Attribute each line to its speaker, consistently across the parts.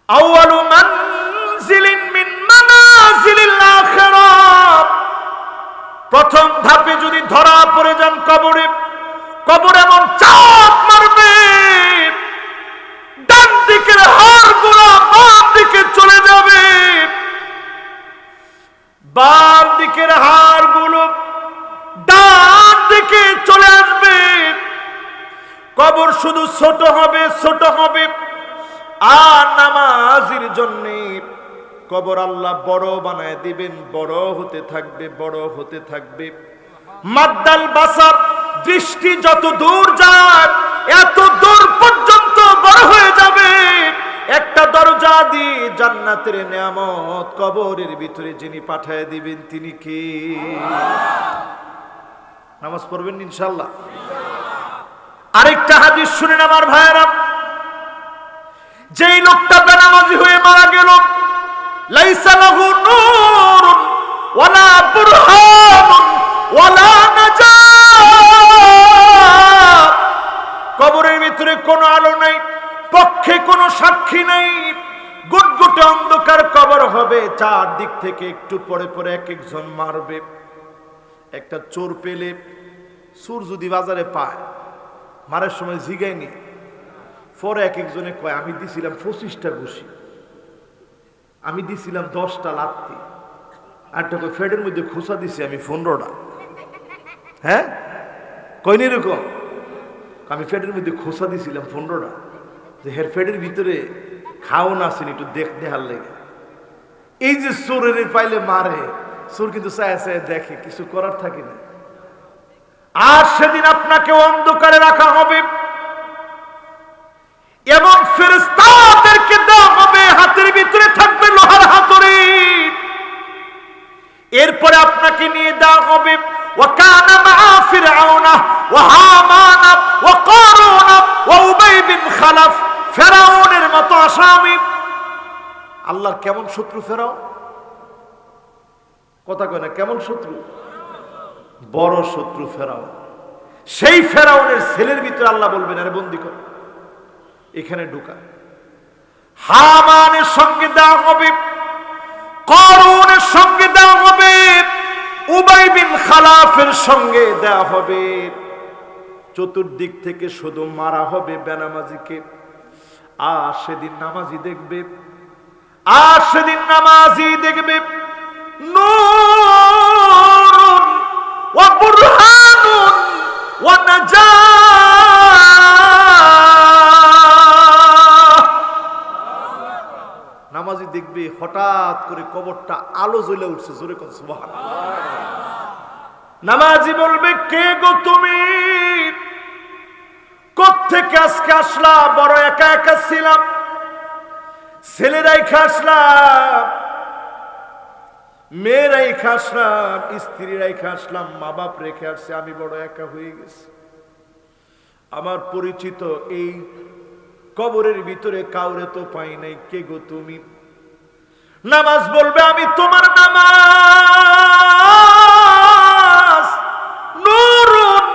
Speaker 1: আউয়ালু মানজিলিন মিন মানাজিলিল আখিরাহ, প্রথম ধাপে যদি ধরা পড়ে যান কবরে, কবর এমন চাপ মারবে ডান দিকের হাড়গুলো বাম দিকে চলে যাবে, বাম দিকের হাড়গুলো ডান দিকে চলে আসবে। কবর শুধু ছোট হবে, ছোট হবে। আর নামাজীর জন্য কবর আল্লাহ বড় বানায় দিবেন, বড় হতে থাকবে, বড় হতে থাকবে। মাদ্দাল বাসার, দৃষ্টি যত দূর যায় এত দূর পর্যন্ত বড় হয়ে যাবে। একটা দরজা দিয়ে জান্নাতের নিয়ামত কবরের ভিতরে যিনি পাঠিয়ে দিবেন তিনি কে? নামাজ পড়বেন ইনশাআল্লাহ। আরেকটা হাদিস শুনেন আমার ভাইয়েরা, যেই লোকটা বেনামাজি হয়ে মারা গেল, লাইসা লাহু নূরুন ওয়ালা বুরহানুন ওয়ালা নাজাত, কবরের ভিতরে কোনো আলো নাই, পক্ষে কোনো সাক্ষী নাই, গুটগুটে অন্ধকার কবর হবে। চারদিক থেকে একটু পরে পরে এক একজন মারবে। একটা চোর পেলে, চোর যদি বাজারে পায়, মারার সময় জিগায়নি, পরে এক একজনে কয় আমি দিছিলাম 25টা ঘুষি, আমি দিছিলাম 10টা লাত্তি, আরটা কয় ফেডের মধ্যে খোসা দিছি আমি 15টা। হ্যাঁ কয়নি এরকম? আমি ফেডের মধ্যে খোসা দিছিলাম 15টা, যে হের ফেডের ভিতরে খাও না আসেনি, একটু দেখার লেগে। এই যে চোরের পাইলে মারে, চোর কিন্তু চায় চায় দেখে, কিছু করার থাকে না। আর সেদিন আপনাকে অন্ধকারে রাখা হবে এবং ফেরেশতাদেরকে দেওয়া হবে, হাতের ভিতরে থাকবে লোহার হাতুড়ি। এরপরে আপনাকে নিয়ে দেওয়া হবে ওয়াকানা মা ফিরআউনা ওয়া হামানা ওয়া কারুনা ওয়া উবাই বিন খালাফ, ফেরাউনের মতো আসামি। আল্লাহর কেমন শত্রু ফেরাউন? কথা কয় না, কেমন শত্রু? বড় শত্রু ফেরাউন। সেই ফেরাউনের ছেলের ভিতরে আল্লাহ বলবেন আরে বন্দী কর, এখানে ঢুকা। হামানের সঙ্গে দেওয়া হবে, কারুনের সঙ্গে দেওয়া হবে, উবাই বিন খালাফের সঙ্গে দেওয়া হবে। চতুর্দিক থেকে শুধু মারা হবে বেনামাজিকে। আর সেদিন নামাজি দেখবে, আর সেদিন নামাজি দেখবে নূরুন ওয়া বুরহানুন ওয়া নাজাত। নামাজি দেখবে হঠাৎ করে কবরটা আলো জ্বলে উঠছে, জোরে কোন সুবহানাল্লাহ। নামাজি বলবে কে গো তুমি? কোত্থেকে আজকে আসলা? বড় একা একা ছিলাম, ছেলেরাই খাসলাম, মেয়েরাই খাসলাম, স্ত্রীরাই খাসলাম, মা বাপ রেখে আসছে, আমি বড় একা হয়ে গেছি। আমার পরিচিত এই কবরের ভিতরে কাউরে তো পাই নাই, কে গো তুমি? নামাজ বলবে আমি তোমার নামাজ, নূরুন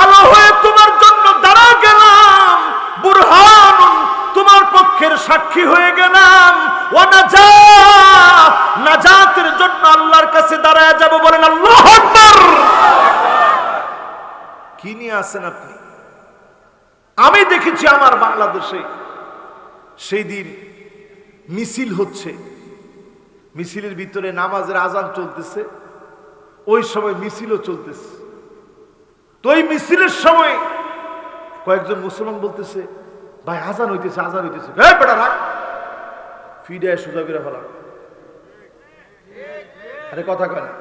Speaker 1: আলো হয়ে তোমার জন্য দাঁড়া গেলাম, বুরহানুন তোমার পক্ষের সাক্ষী হয়ে গেলাম, ওয়া নাজাত নাজাতের জন্য আল্লাহর কাছে দাঁড়ায় যাব। বলেন আল্লাহু আকবার। কি নিয়ে আছেন আপনি? আমি দেখেছি আমার বাংলাদেশে সেই দিন মিছিল হচ্ছে, মিছিলের ভিতরে নামাজের আজান চলতেছে, ওই সময় মিছিলও চলতেছে। তো ওই মিছিলের সময় কয়েকজন মুসলমান বলতেছে ভাই আজান হইতেছে, আজান হইতেছে, এই বেটা রাখ, ফিডায় সোজা করে ফেলা। আরে কথা কয় না।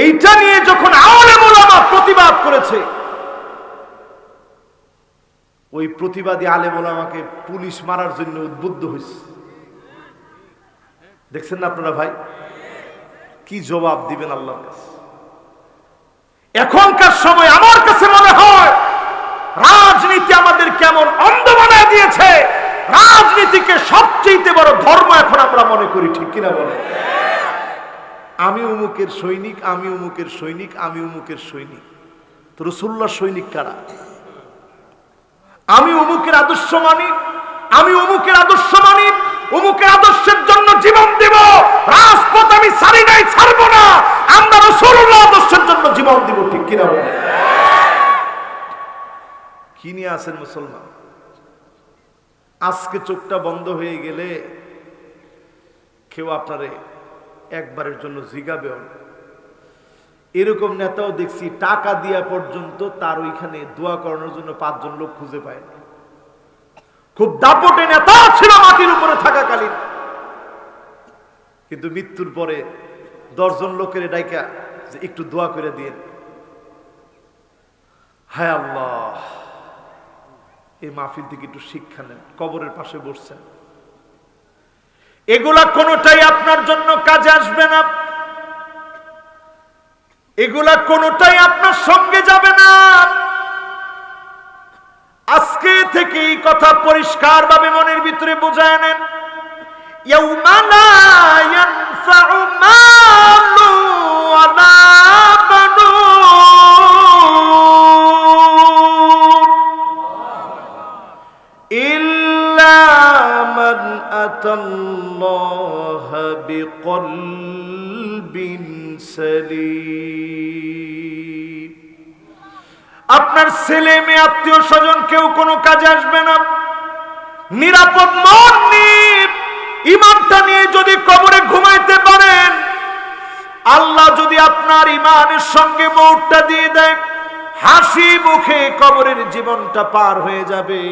Speaker 1: এইটা নিয়ে যখন আলেম ওলামা প্রতিবাদ করেছে, ওই প্রতিবাদী আলেম ওলামাকে পুলিশ মারার জন্য উদ্বুদ্ধ হয়েছে। দেখছেন না আপনারা ভাই, কি জবাব দিবেন আল্লাহর কাছে? এখনকার সময় আমার কাছে মনে হয় রাজনীতি আমাদের কেমন অন্ধ বানায় দিয়েছে। রাজনীতিকে সবচেয়ে বড় ধর্ম এখন আমরা মনে করি, ঠিক কিনা বলে? আমি উমুকের সৈনিক, আমি উমুকের সৈনিক, আমি উমুকের সৈনিক। তো রাসূলুল্লাহর সৈনিক কারা? আমি উমুকের আদর্শ মানি, আমি উমুকের আদর্শ মানি। রাজপথ আমি ছাড়ি নাই, ছাড়বো না। আমরা রাসূলুল্লাহ আদর্শের জন্য জীবন দিব, ঠিক কিনা বলেন? কি নিয়ে আছেন মুসলমান? আজকে চোখটা বন্ধ হয়ে গেলে কেউ আপনারে একবারের জন্য জিগাবেও না। এরকম নেতাও দেখছি টাকা দিয়া পর্যন্ত তার ওইখানে দোয়া করানোর জন্য 5 জন লোক খুঁজে পায় না। খুব দাপটে নেতা ছিল মাটির উপরে থাকাকালীন, কিন্তু মৃত্যুর পরে 10 জন লোকের ডাইকা যে একটু দোয়া করে দিয়ে, হায় আল্লাহ, এই মাহফিল থেকে একটু শিক্ষা নেন। কবরের পাশে বসছেন, এগুলা কোনোটাই আপনার জন্য কাজে আসবে না, এগুলা কোনোটাই আপনার সঙ্গে যাবে না। আজকে থেকে এই কথা পরিষ্কার ভাবে মনের ভিতরে বোঝায় নেন। ইয়াউমা লা ইয়ানফাউ মালু ওয়ালা বানুন ইল্লা মান আতাল্লাহা বিকলবিন সালিম। আপনার ছেলে মেয়ে আত্মীয় স্বজন কেউ কোনো কাজে আসবে না। নিরাপদ মন নিয়ে ঈমানটা নিয়ে যদি কবরে ঘুমাইতে পারেন, আল্লাহ যদি আপনার ঈমানের সঙ্গে মওতটা দিয়ে দেয়, হাসি মুখে কবরের জীবনটা পার হয়ে যাবে।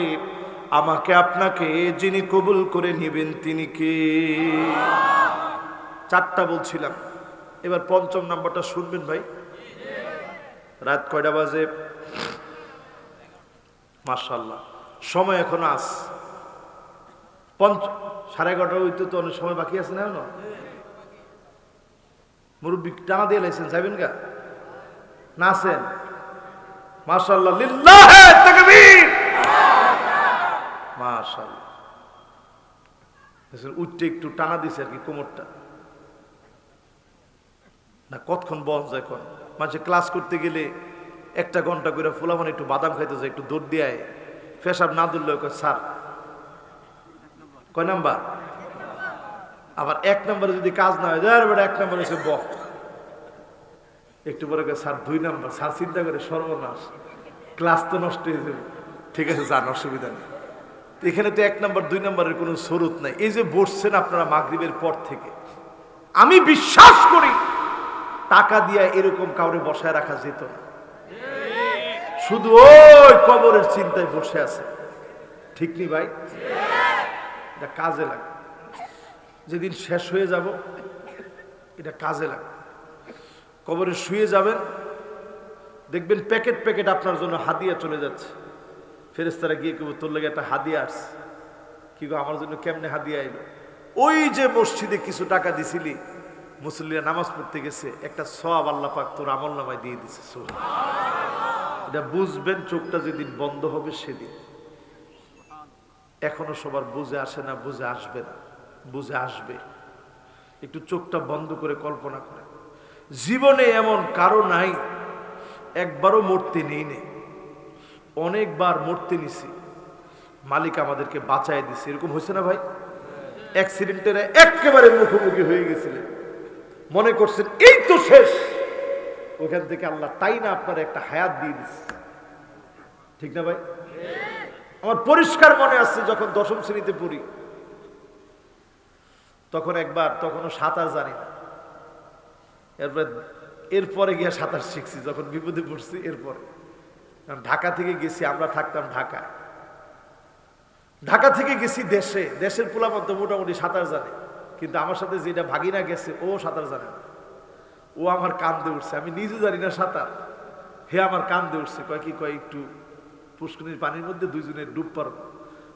Speaker 1: আমাকে আপনাকে যিনি কবুল করে নেবেন তিনি কে? 4টা বলছিলাম, এবার 5ম নাম্বারটা শুনবেন ভাই। রাত কয়টা বাজে? মাশাআল্লাহ, সময় এখন আস 11:30 হইতে তো অনেক সময় বাকি আছে না? মুরব্বী টানা দিয়ে লাইছেন, যাবেন গা না? আছেন? মাশাআল্লাহ, লিল্লাহে তাকবীর, মাশাআল্লাহ। উঠতে একটু টানা দিছে আর কি কোমরটা, না কতক্ষণ বস যায়। কোন মানুষে ক্লাস করতে গেলে 1 ঘন্টা করে ফুলা মানে একটু বাদাম খাইতে যায়, একটু দৌড় দিয়ে পেশাব না ধরলে স্যার কয় নাম্বার? আবার 1 নম্বরে যদি কাজ না হয়, 1 নম্বর হচ্ছে বক, একটু পরে স্যার 2 নম্বর। স্যার চিন্তা করে সর্বনাশ, ক্লাস তো নষ্ট হয়ে যাবে। ঠিক আছে, যান, অসুবিধা নেই। এখানে তো 1 নম্বর 2 নম্বরের কোনো শরত নাই। এই যে বসছেন আপনারা মাগরিবের পর থেকে, আমি বিশ্বাস করি টাকা দিয়ে এরকম কাউরে বসায় রাখা যেত না। শুধু ওই কবরের চিন্তায় বসে আছে, ঠিক নি ভাই? এটা কাজে লাগে, যেদিন শেষ হয়ে যাব এটা কাজে লাগে। কবরে শুয়ে যাবেন, দেখবেন প্যাকেট প্যাকেট আপনার জন্য হাদিয়া চলে যাচ্ছে। ফেরেশতারা গিয়ে কেউ তোর লেগে একটা হাদিয়া আসছে, কি গো আমার জন্য কেমনে হাদিয়া এলো? ওই যে মসজিদে কিছু টাকা দিছিলি, মুসল্লিরা নামাজ পড়তে গেছে, একটা সওয়াব আল্লাহ পাক তোর আমল নামায় দিয়ে দিছে। এটা বুঝবেন চোখটা যেদিন বন্ধ হবে সেদিন। এখনো সবার বুঝে আসে না, বুঝে আসবে না, বুঝে আসবে। একটু চোখটা বন্ধ করে কল্পনা করে, জীবনে এমন কারো নাই একবারও মরতে নেই নে, অনেকবার মরতে নিছি, মালিক আমাদেরকে বাঁচায় দিছে। এরকম হয়েছে না ভাই? অ্যাক্সিডেন্টের একেবারে মুখোমুখি হয়ে গেছিলেন, মনে করছেন এই তো শেষ, ওখান থেকে আল্লাহ তাই না আপনার একটা হায়াত দিয়ে দিচ্ছে, ঠিক না ভাই? আমার পরিষ্কার মনে আছে, যখন 10ম শ্রেণীতে পড়ি, তখন একবার, তখনও সাঁতার জানি না, এরপরে গিয়ে সাঁতার শিখছি যখন বিপদে পড়ছি। এরপরে ঢাকা থেকে গেছি, আমরা থাকতাম ঢাকায়, ঢাকা থেকে গেছি দেশে, দেশের পোলা মধ্যে মোটামুটি সাঁতার জানে, কিন্তু আমার সাথে যেটা ভাগিনা গেছে ও সাঁতার জানে না। ও আমার কান্দে উঠছে, আমি নিজে জানি না সাঁতার, হে আমার কান্দে উঠছে, কয় কি, কয় একটু পুষ্করিণীর পানির মধ্যে 2 জনের ডুব পারবো।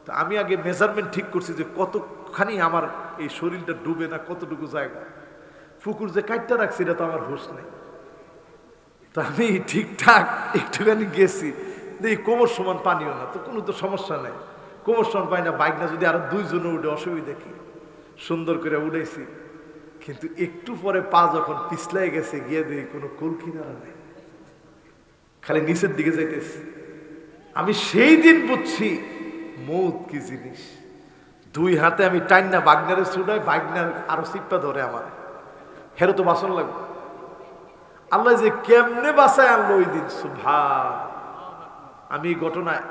Speaker 1: তো আমি আগে মেজারমেন্ট ঠিক করছি যে কতখানি আমার এই শরীরটা ডুবে না, কতটুকু জায়গা। পুকুর যে কাটটা রাখছি এটা তো আমার হুঁশ নেই। তো আমি ঠিকঠাক একটুখানি গেছি, দেখি কোমর সমান পানিও না, তো কোনো তো সমস্যা নেই, কোমর সমান পাই না, বাইক না যদি আরো 2 জন উঠে অসুবিধা কি, সুন্দর করে উঠেছি। কিন্তু একটু পরে পা যখন পিছলাই গেছে, গিয়ে দেখি কোনো কুল কিনারা নেই, খালি নিচের দিকে যাইতেছে। আমি সেই দিন বুঝছি মৌত কি জিনিস। দুই হাতে আমি টাইনা বাগনারে ছুটাই, বাগনার আরো চিপ্পা ধরে আমার, হেরো তো বাসন লাগবে। আল্লাহ যে কেমনে বাঁচায় আনলো ওই দিন, সুবহান। আমি এই ঘটনায়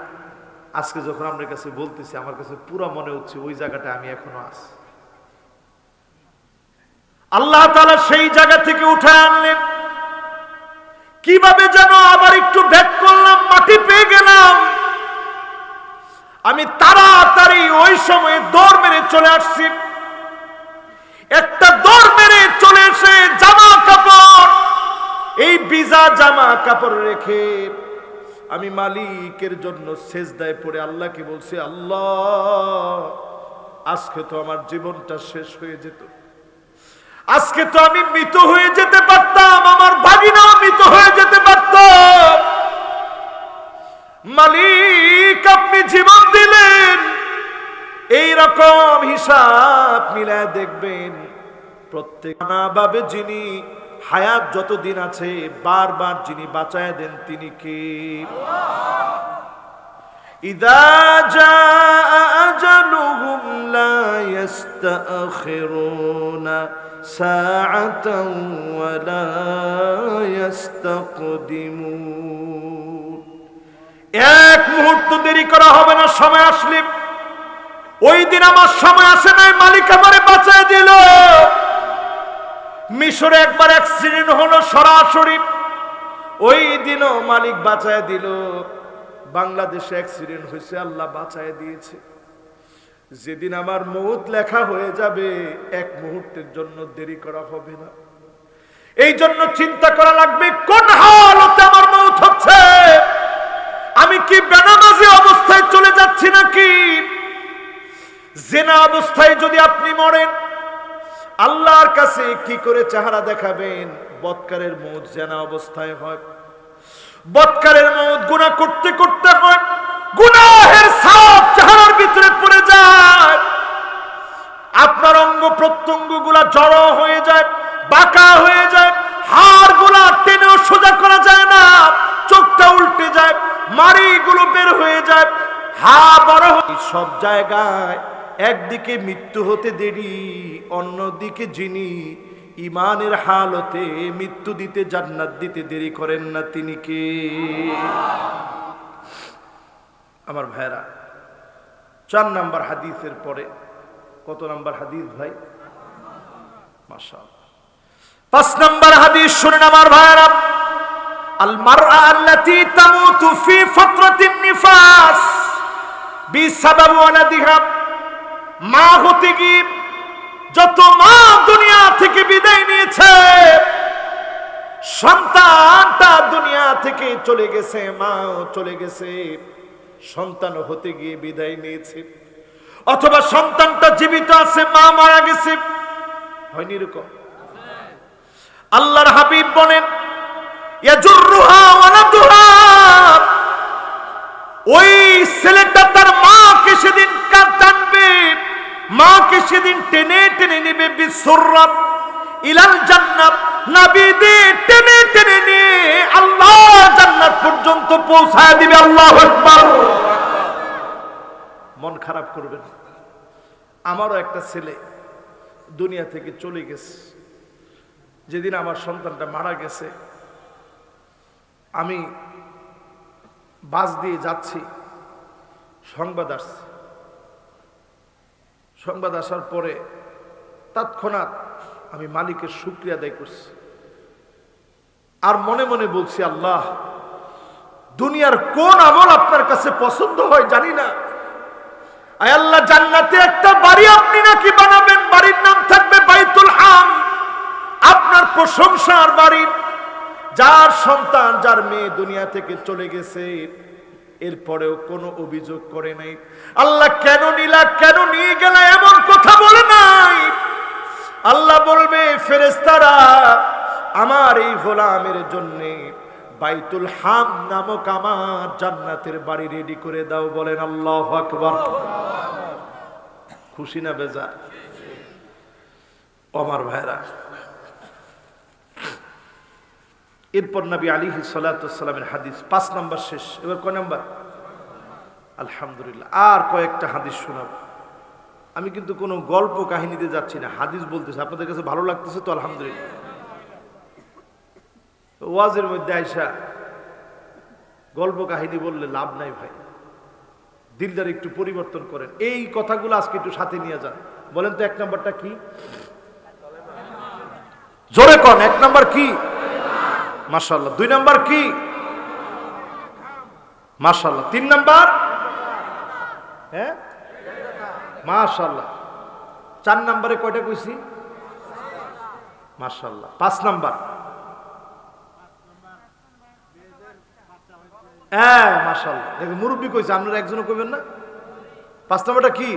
Speaker 1: আজকে যখন আপনার কাছে বলতেছি, আমার কাছে পুরো মনে হচ্ছে ওই জায়গাটা আমি এখনো আছি। আল্লাহ তাআলা সেই জায়গা থেকে উঠে আনলেন। কিভাবে যেন আবার একটু ব্যাক করলাম, মাটি পেয়ে গেলাম। আমি তাড়াতাড়ি ওই সময় দৌড় মেরে চলে আসছি। একটা দৌড় মেরে চলে এসে জামা কাপড়, এই ভিজা জামা কাপড় রেখে আমি মালিকের জন্য সেজদায় পড়ে আল্লাহকে বলছি, আল্লাহ আজকে তো আমার জীবনটা শেষ হয়ে যেত, আজকে তো আমি মৃত হয়ে যেতে পারতাম, আমার ভাগিনাও মৃত হয়ে যেতে পারত। মালিক আপনি জীবন দিলেন, এই রকম হিসাব মিলায় দেখবেন প্রত্যেক ভাবে যিনি হায়াত যতদিন আছে বারবার যিনি বাঁচায় দেন তিনি কে? ইদা জাআ আজালুহুম লা ইস্তাখিরুনা সাআতান ওয়া লা ইস্তাকদিমুন। এক মুহূর্ত দেরি করা হবে না, সময় আসলে। ওই দিন আমার সময় আসে নাই, মালিক আমারে বাঁচায় দিল। মিশরে একবার অ্যাক্সিডেন্ট হলো সরাসরি, ওই দিনও মালিক বাঁচায় দিল। বাংলাদেশে অ্যাক্সিডেন্ট হয়েছে, আল্লাহ বাঁচায় দিয়েছে। যেদিন আমার মৌত লেখা হয়ে যাবে, এক মুহূর্তের জন্য দেরি করা হবে না। এই জন্য চিন্তা করা লাগবে কোন হালতে আমার মৌত হচ্ছে। আমি কি বেনামাজি অবস্থায় চলে যাচ্ছি নাকি? জেনা অবস্থায় যদি আপনি মরেন, আল্লাহর কাছে কি করে চেহারা দেখাবেন? বদকারের মৌত জেনা অবস্থায় হয়, বদকারের মৌত গুনাহ করতে করতে হয়, গুনাহের ছাপ চেহারার ভিতরে পড়ে যায়, আপনার অঙ্গ প্রত্যঙ্গ গুলা জড়ো হয়ে যায়, বাঁকা হয়ে যায়, হাড় গুলা টেনেও সোজা করা যায় না, চোখটা উল্টে যায়, মাড়িগুলো বের হয়ে যায়, হা বড় হয়। সব জায়গায় একদিকে মৃত্যু হতে দেরি, অন্যদিকে যিনি ইমানের হালতে মৃত্যু দিতে জান্নাত দিতে দেরি করেন না, তিনি কে? আমার ভাইরা, 4 নাম্বার হাদিসের পরে কত নাম্বার হাদিস ভাই? মাশাআল্লাহ। 5 নাম্বার হাদিস শুনেন আমার ভাইরা। আল মারআ আল্লাতী তামুতু ফি ফাতরাতিন নিফাস বিসাবাব ওয়ালাদিহা। মা হতে গিয়ে যত মা দুনিয়া থেকে বিদায় নিয়েছে, সন্তানটা দুনিয়া থেকে চলে গেছে, মাও চলে গেছে, সন্তান হতে গিয়ে বিদায় নিয়েছে, অথবা সন্তানটা জীবিত আছে, মা মারা গেছে, হয়নি এরকম? আল্লাহর হাবিব বলেন, ইয়াজুরুহা ওয়ালাদুহা, ওই ছেলেটা তার মাকে সেদিন টানবে, মাকে সেদিন টেনে টেনে নেবে, বিসুররাত ইলাল জান্নাত, নবী দিয়ে টেনে টেনে নিয়ে আল্লাহ জান্নাত পর্যন্ত পৌঁছায় দিবে। আল্লাহু আকবার। মন খারাপ করবেন। আমারও একটা ছেলে দুনিয়া থেকে চলে গেছে। যেদিন আমার সন্তানটা মারা গেছে, আমি বাস দিয়ে যাচ্ছি, সংবাদ আসছে। সংবাদ আসার পরে তৎক্ষণাৎ আমি মালিকের শুকরিয়া আদায় করছি, আর মনে মনে বলছি, আল্লাহ দুনিয়ার কোন আমল আপনার কাছে পছন্দ হয় জানি না, আয় আল্লাহ জান্নাতে একটা বাড়ি আপনি নাকি বানাবেন, বাড়ির নাম থাকবে বাইতুল হাম, আপনার প্রশংসার বাড়ি। যার সন্তান, যার মেয়ে দুনিয়া থেকে চলে গেছে, এরপরেও কোনো অভিযোগ করে নাই, আল্লাহ কেন নিলা, কেন নিয়ে গেলা, এমন কথা বলে নাই। আল্লাহ বলবে, ফেরেশতারা আমার এই গোলামের জন্য বাইতুল হাম নামক আমার জান্নাতের বাড়ি রেডি করে দাও। বলেন আল্লাহু আকবার। খুশি না বেজার? আমার ভাইরা, এরপর নবী আলাইহিস সালাতু ওয়াস সালামের হাদিস 5 নাম্বার শেষ। এবার কয় নাম্বার? আলহামদুলিল্লাহ। আর কয়েকটা হাদিস শোনাব, আমি কিন্তু কোনো গল্প কাহিনীতে যাচ্ছি না, হাদিস বলতেছি। আপনাদের কাছে ভালো লাগতেছে তো আলহামদুলিল্লাহ। ওয়াজের মধ্যে আইসা গল্প কাহিনী বললে লাভ নাই ভাই, দিলদার একটু পরিবর্তন করেন। এই কথাগুলো আজকে একটু সাথে নিয়ে যান। বলেন তো 1 নাম্বারটা কি? জোরে কোন 1 নাম্বার কি? মাশাআল্লাহ। 2 নাম্বার কি? মাশাআল্লাহ। 3 নাম্বার? হ্যাঁ মাশাআল্লাহ। 4 নাম্বারে কয়টা কইছি? মাশাআল্লাহ। 5 নাম্বার? হ্যাঁ মাশাআল্লাহ। দেখো মুরব্বী কইছে, আপনারা একজনও কইবেন না? 5 নাম্বারটা কি?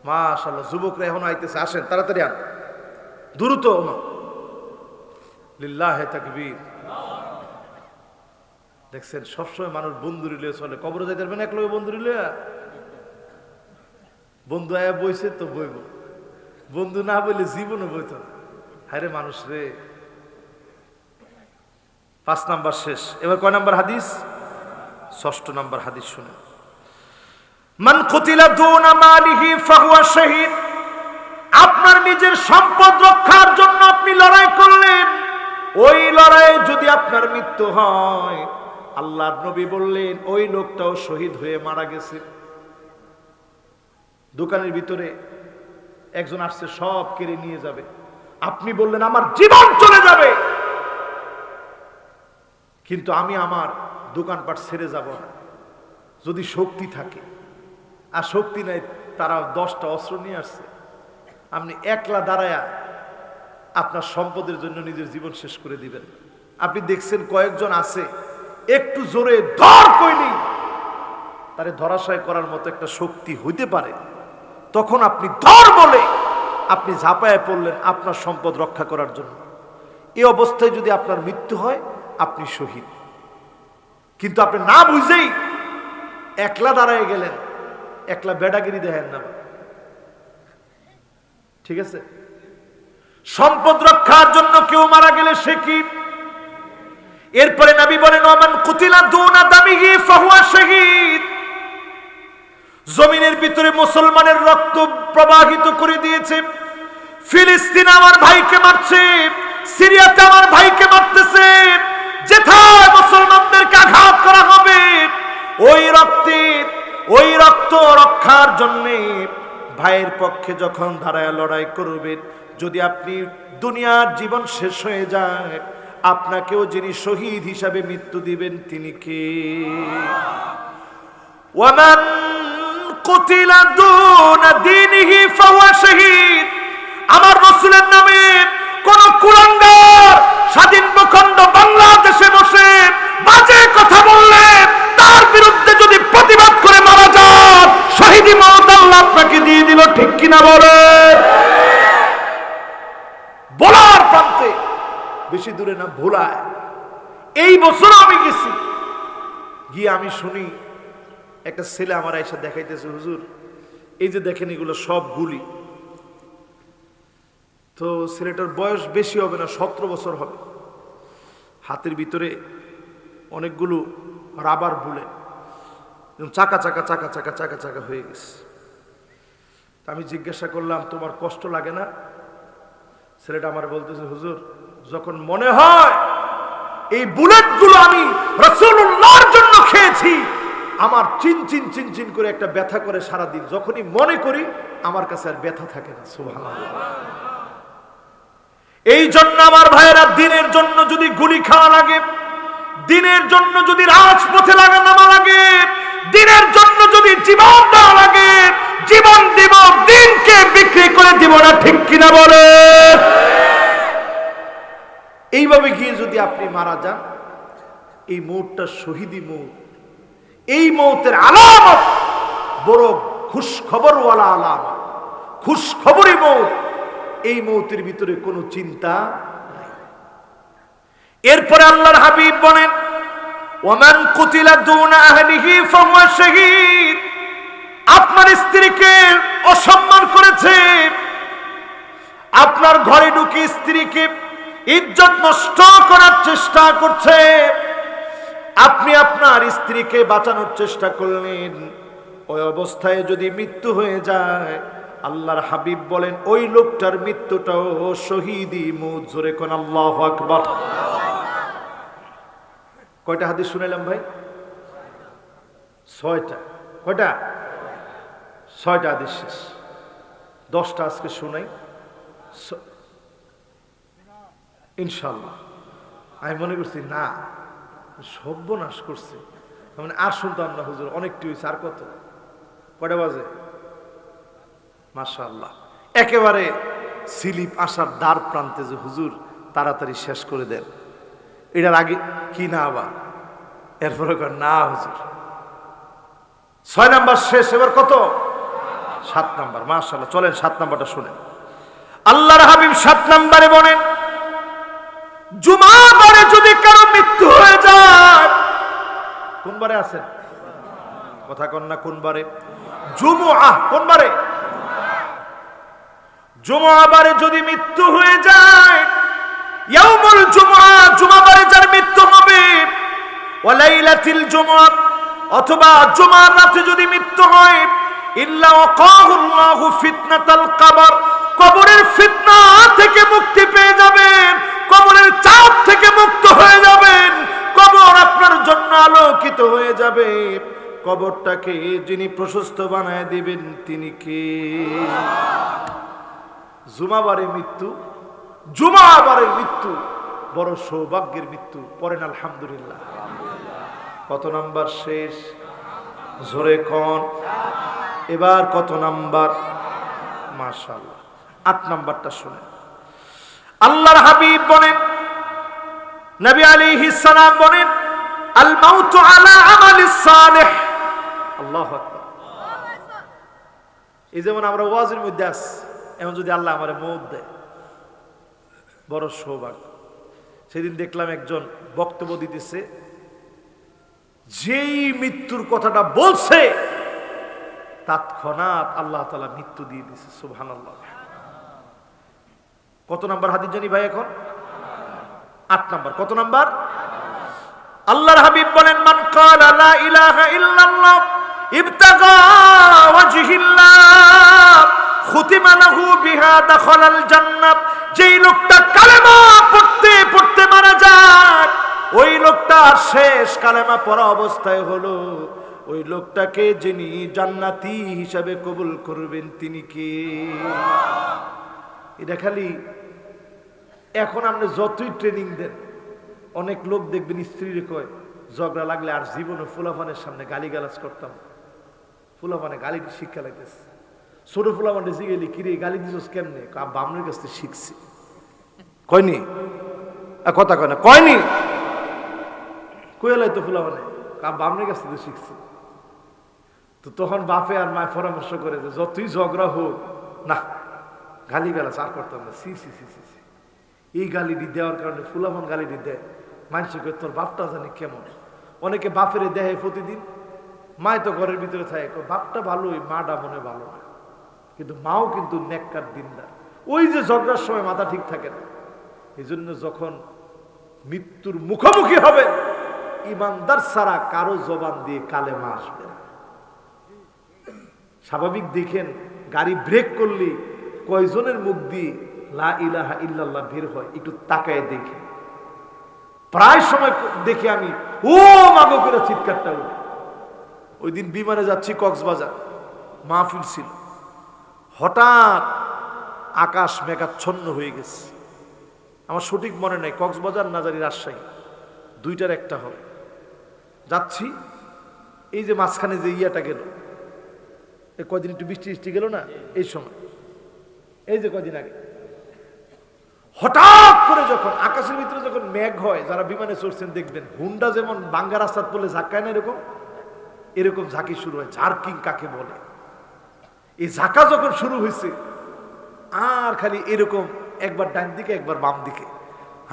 Speaker 1: মাশাআল্লাহ। যুবকরা এখন আইতেছে, আসেন তাড়াতাড়ি আন, দ্রুত। লিল্লাহে তাকবীর। দেখছেন সবসময় মানুষ বন্ধু রিলে চলে, কবরে যাইতে পারবেন এক লগে বন্ধু রিলে। বন্ধু আয়া বইছে তো বইব, বন্ধু না বইলে জীবনও বইত। হায়রে মানুষ রে। 5 নাম্বার শেষ। এবার কয় নাম্বার হাদিস? 6 নাম্বার হাদিস শুনে। মান কুতিলা দুনা মালিহি ফাহুয়া শাহীদ। আপনার নিজের সম্পদ রক্ষার জন্য আপনি লড়াই করলেন, ওই লড়াইয়ে যদি আপনার মৃত্যু হয়, আল্লাহর নবী বললেন ওই লোকটাও শহীদ হয়ে মারা গেছে। দোকানের ভিতরে একজন আসছে, সব কেড়ে নিয়ে যাবে। আপনি বললেন আমার জীবন চলে যাবে, কিন্তু আমি আমার দোকানপাট ছেড়ে যাব না যদি শক্তি থাকে। আর শক্তি নাই, তারা 10টা অস্ত্র নিয়ে আসছে। আপনি একলা দাঁড়ায়া আপনার সম্পদের জন্য নিজের জীবন শেষ করে দিবেন। আপনি দেখছেন কয়েকজন আছে একটু জোরে ধর কইনি তারে ধরাশয় করার মতো একটা শক্তি হইতে পারে, তখন আপনি ধর বলে আপনি ঝাঁপায় পড়লেন আপনার সম্পদ রক্ষা করার জন্য। এই অবস্থায় যদি আপনার মৃত্যু হয়, আপনি শহীদ। কিন্তু আপনি না বুঝেই একলা দাঁড়ায় গেলেন, একলা বেডাগিরি দেখেন না, ঠিক আছে? সম্পদ রক্ষার জন্য কেউ মারা গেলে সে কি? এরপরে নবী বলেন ওমান কুতিলা দুনা দামিহি ফাহুয়া শাহীদ। জমিনের ভিতরে মুসলমানের রক্ত প্রবাহিত করে দিয়েছে। ফিলিস্তিন আমার ভাইকে মারছে, সিরিয়াতে আমার ভাইকে মারতেছে, যেথায় মুসলমানদেরকে আঘাত করা হবে, ওই রক্ত রক্ষার জন্য ভাইয়ের পক্ষে যখন দাঁড়ায় লড়াই করবেন, যদি আপনি দুনিয়ার জীবন শেষ হয়ে যায়, আপনাকেও যিনি শহীদ হিসাবে মৃত্যু দিবেন তিনি কে? ওয়ামান কুতিলা দুনা দীনিহি ফাহুয়া শাহীদ। আমার রাসূলের নামে কোন কুলাঙ্গার স্বাধীন ভূখণ্ড বাংলাদেশে বসে বাজে কথা বললে, তার বিরুদ্ধে যদি প্রতিবাদ করে মারা যান, শহীদি মওত আল্লাহ আপনাকে দিয়ে দিল। ঠিক কিনা বলেন? বলার প্রান্তে, বেশি দূরে না, ভোলায়। এই বছর আমি গেছি, গিয়ে আমি শুনি একটা ছেলে আমার আয়সা দেখাইতেছে, হুজুর এই যে দেখেন এগুলো সব গুলি। তো ছেলেটার বয়স বেশি হবে না, 17 বছর হবে। হাতের ভিতরে অনেকগুলো রাবার বুলেট, চাকা চাকা চাকা চাকা চাকা চাকা হয়ে গেছে। আমি জিজ্ঞাসা করলাম তোমার কষ্ট লাগে না? ছেলেটা আমার বলতেছে, হুজুর যখন মনে হয় এই বুলেটগুলো আমি রাসূলুল্লাহর জন্য খেয়েছি, আমার চিন চিন চিন চিন করে একটা ব্যথা করে সারাদিন। যখনই মনে করি আমার কাছে আর ব্যথা থাকে না। সুবহানাল্লাহ। এই জন্য আমার ভাইয়েরা, দিনের জন্য যদি গুলি খাওয়া লাগে, দিনের জন্য যদি রাজপথে নামা লাগে, দিনের জন্য যদি জীবন দেওয়া লাগে, জীবন দিব, দিনকে বিক্রি করে দিব না। ঠিক কিনা বলে? এইভাবে গিয়ে যদি আপনি মারা যান, এই মৌতটা শহীদি মৌত। এই মৌতের আলামত বড় খুশখবরওয়ালা আলামত, খুশখবরি মৌত। এই মৌতের ভিতরে কোনো চিন্তা নাই। এরপরে আল্লাহর হাবিব বলেন ওমান কুতিলা দুনা আহলিহি ফাহুয়া শাহীদ। আপনার স্ত্রীকে অসম্মান করেছে, আপনার ঘরে ঢুকে স্ত্রীকে ইজ্জত নষ্ট করার চেষ্টা করছে, আপনি আপনার স্ত্রীকে বাঁচানোর চেষ্টা করলেন, ওই অবস্থায় যদি মৃত্যু হয়ে যায়, আল্লাহর হাবিব বলেন ওই লোকটার মৃত্যুটাও শহীদি মউত। জোরে কোন আল্লাহু আকবার। কয়টা হাদিস শুনাইলাম ভাই? 6টা। কয়টা? 6টা হাদিস শেষ। 10টা আজকে শুনাই ইনশাআল্লাহ। আমি মনে করছি না, সর্বনাশ করছে, মানে আর শুনতাম না হুজুর, অনেকটি হয়েছে, আর কত? কয়টা বাজে? মাশাআল্লাহ, একেবারে স্লিপ আসার দ্বার প্রান্তে যে হুজুর তাড়াতাড়ি শেষ করে দেন, এটার আগে কি না আবার এরপরে না হুজুর 6 নাম্বার শেষ, এবার কত? 7 নাম্বার। মাশাআল্লাহ, চলেন 7 নাম্বারটা শুনেন। আল্লাহর হাবিব 7 নাম্বারে বলেন, জুমা বারে যদি কারো মৃত্যু হয়ে যায়, কোন বারে আছেন? কথা কন না, কোন বারে? জুমুআ। কোন বারে? জুমুআ বারে যদি মৃত্যু হয়ে যায়, ইয়াউমুল জুমুআ, জুমা বারে যার মৃত্যু হবে, ওয়া লাইলাতিল জুমুআ, অথবা জুমার রাতে যদি মৃত্যু হয়, ইল্লা ওয়াকাহুল্লাহু ফিতনাতাল কবর, কবরের ফিতনা থেকে মুক্তি পেয়ে যাবেন, কবরের চাপ থেকে মুক্ত হয়ে যাবেন, কবর আপনার জন্য আলোকিত হয়ে যাবে। কবরটাকে যিনি প্রশস্ত বানায় দিবেন তিনি কে? জুমাবারে মৃত্যু, জুমাবারের মৃত্যু বড় সৌভাগ্যের মৃত্যু। পড়েন আলহামদুলিল্লাহ। কত নাম্বার শেষ? জোরে কোন। এবার কত নাম্বার? মাশাআল্লাহ, 8 নাম্বারটা শুনেন। আল্লাহর হাবিব বলেন, নবী আলাইহিস সালাম বলেন, আল মাউতু আলা আমালিস সালিহ। আল্লাহু আকবার। এই যেমন আমরা ওয়াজের মধ্যে আছি, এমন যদি আল্লাহ আমারে মউত দেয়, বড় সৌভাগ্য। সেদিন দেখলাম একজন বক্তব্য দিতেছে, যেই মৃত্যুর কথাটা বলছে তৎক্ষণাৎ আল্লাহ তাআলা মৃত্যু দিয়ে দিয়েছে। সুবহানাল্লাহ। কত নাম্বার হাদিস জানি ভাই এখন? 8 নাম্বার। কত নাম্বার? আল্লাহর হাবিব বলেন, মান ক্বালা লা ইলাহা ইল্লাল্লাহ ইবতাগা ওয়াজহিল্লাহ খুতিমা লাহু বিহা দাখালাল জান্নাহ। যেই লোকটা কালেমা পড়তে পড়তে মারা যায়, ওই লোকটা শেষ কালেমা পড়া অবস্থায় হলো, ওই লোকটাকে যিনি জান্নাতি হিসাবে কবুল করবেন তিনি কে? এটা খালি এখন আপনি যতই ট্রেনিং দেন, অনেক লোক দেখবেন স্ত্রীর কয় ঝগড়া লাগলে আর জীবনে ফুলাফানের সামনে গালিগালাজ করতাম, ফুলাফানে গালি শিক্ষা লাগতেছে। ছোট ফুলাফানে জিগেলি কিরে গালি দিছস কেমনে? বামনের কাছ থেকে শিখছি। কয়নি? কথা কয় না, কয়নি? কইলাই তো ফুলাফানে বামনের কাছ থেকে শিখছি। তো তখন বাপে আর মায় পরামর্শ করে যে যতই ঝগড়া হোক না, গালিগালাজ আর করতাম না। সি সি সি সি সি, এই গালিটি দেওয়ার কারণে ফুলাফান গালিটি দেয়, মানুষ করে তোর বাপটা জানি কেমন। অনেকে বাপেরে দেয় প্রতিদিন, মায় তো ঘরের ভিতরে থাকে, বাপটা ভালোই, মাটা মনে ভালো না, কিন্তু মাও কিন্তু নেককার দিনদার। ওই যে ঝগড়ার সময় মাথা ঠিক থাকে না। এই জন্য যখন মৃত্যুর মুখোমুখি হবে, ইমানদার ছাড়া কারো জবান দিয়ে কালেমা আসবে না। স্বাভাবিক দেখেন গাড়ি ব্রেক করলে কয়জনের মুখ দিয়ে লা ইলাহা ইল্লাল্লাহ বের হয়, একটু তাকায় দেখে। প্রায় সময় দেখে আমি ও মাগো করে চিৎকারটা উঠে। ওই দিন বিমানে যাচ্ছি কক্সবাজার, মাহফিল ছিল, হঠাৎ আকাশ মেঘাচ্ছন্ন হয়ে গেছে। আমার সঠিক মনে নাই কক্সবাজার না জানি রাজশাহী, দুইটার একটা হবে। যাচ্ছি, এই যে মাঝখানে যে ইয়াটা গেল, এই কয়দিন একটু বৃষ্টি বৃষ্টি গেল না, এই সময়, এই যে কয়দিন আগে হঠাৎ করে যখন আকাশের ভিতরে যখন মেঘ হয়, যারা বিমানে চড়ছেন দেখবেন হুন্ডা যেমন বাঙ্গা রাস্তার পড়লে ঝাঁকায় না, এরকম ঝাঁকি শুরু হয়। জার্কিং কাকে বলে? এই ঝাঁকা যখন শুরু হয়েছে, আর খালি এরকম একবার ডান দিকে একবার বাম দিকে,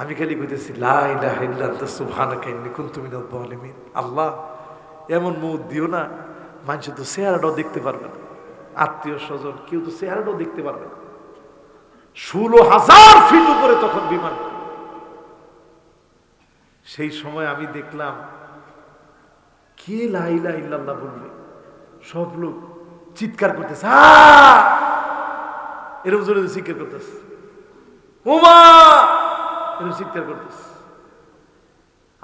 Speaker 1: আমি খালি কইতেছি লা ইলাহা ইল্লাল্লাহ সুবহানাকা ইন্নী কুনতু মিনাজ জালিমিন। আল্লাহ এমন মুখ দিও না, মানুষ তো চেহারাটাও দেখতে পারবে না, আত্মীয় স্বজন কেউ তো চেহারাটাও দেখতে পারবে না। 16,000 ফিট উপরে তখন বিমান। সেই সময় আমি দেখলাম কে লা ইলাহা ইল্লাল্লাহ বলবে, সব লোক চিৎকার করতেছে, এরকম জোরে চিৎকার করতেছে, ওমা এরকম চিৎকার করতেছে।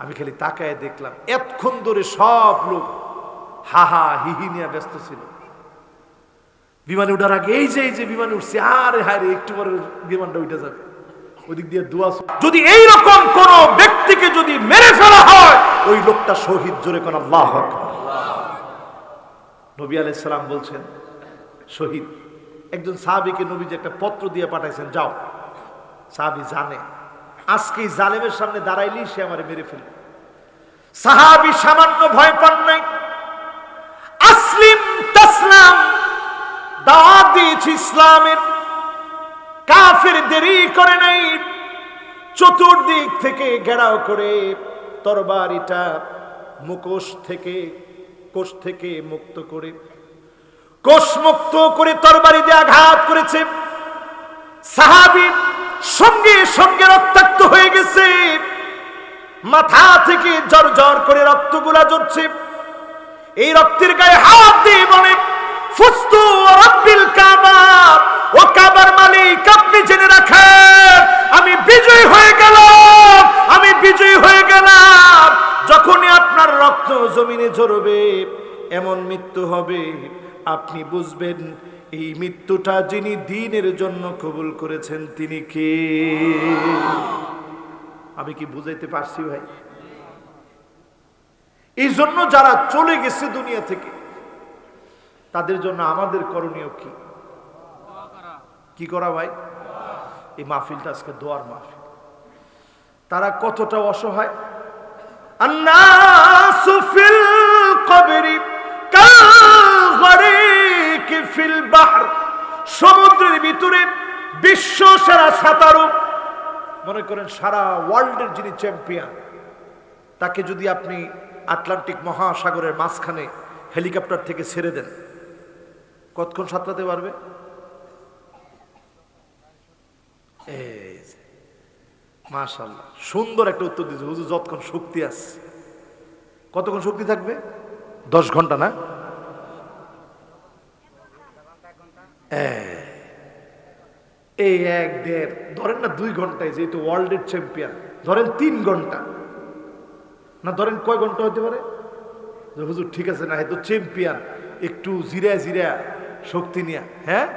Speaker 1: আমি খালি তাকায় দেখলাম এতক্ষণ ধরে সব লোক হাহা হিহি নিয়ে ব্যস্ত ছিল। বিমানে উঠার আগে এই যে বিমানে উঠছে, আরে হায় একটু পরে বিমানটা উঠে যাবে, ওদিক দিয়ে দোয়া। যদি এইরকম কোন ব্যক্তিকে যদি মেরে ফেলা হয়, ওই লোকটা শহীদ। জোরে কোন আল্লাহু আকবার। নবী আলাইহিস সালাম বলছেন শহীদ। একজন সাহাবীকে নবী যে একটা পত্র দিয়ে পাঠাইছেন, যাও। সাহাবী জানে আজকে জালেমের সামনে দাঁড়াইলেই সে আমারে মেরে ফেলবে। সাহাবী সামান্য ভয় পান নাই। আসলিম তাসলাম, দাওয়াত দিয়েছি ইসলামের। কাফের দেরি করে নাই, চতুর্দিক থেকে ঘেরাও করে তরবারিটা মুখোশ থেকে কোষ থেকে মুক্ত করে, কোষ মুক্ত করে তরবারি দিয়ে আঘাত করেছে। সাহাবী সঙ্গে সঙ্গে রক্তাক্ত হয়ে গেছে, মাথা থেকে ঝরঝর করে রক্তগুলা ঝরছে। এই রক্তের গায়ে হাত দিয়ে বলে, ফুস্তু রাব্বিল কাবা, ও কাবার মালিক আপনি জেনে রাখেন আমি বিজয়ী হয়ে গেলাম, আমি বিজয়ী হয়ে গেলাম। যখনই আপনার রক্ত জমিনে ঝরবে এমন মৃত্যু হবে, আপনি বুঝবেন এই মৃত্যুটা যিনি দ্বীনের জন্য কবুল করেছেন তিনি কে। আমি কি বুঝাইতে পারছি ভাই? এই জন্য যারা চলে গেছে দুনিয়া থেকে, তাদের জন্য আমাদের করণীয় কি? কি করা ভাই? এই মাহফিলটা আজকে দোয়ার মাহফিল। তারা কতটা অসহায়। আন্নাসু ফিল কবরি কালগরিক ফিল বাহর, সমুদ্রের ভিতরে বিশ্ব সেরা সাঁতারু, মনে করেন সারা ওয়ার্ল্ডের যিনি চ্যাম্পিয়ন, তাকে যদি আপনি আটলান্টিক মহাসাগরের মাঝখানে হেলিকপ্টার থেকে ছেড়ে দেন, কতক্ষণ সাঁতরাতে পারবে? মাশাআল্লাহ, সুন্দর একটা উত্তর দিয়েছে হুজুর। যতক্ষণ শক্তি আছে। কতক্ষণ শক্তি থাকবে? 10 ঘন্টা না? এই 1-1.5 ধরেন না 2 ঘন্টায়, যেহেতু ওয়ার্ল্ডের চ্যাম্পিয়ন, ধরেন 3 ঘন্টা না, ধরেন কয় ঘন্টা হতে পারে? হুজুর ঠিক আছে না, হয়তো চ্যাম্পিয়ন, একটু জিরা জিরা শক্তি নিয়ে, হ্যাঁ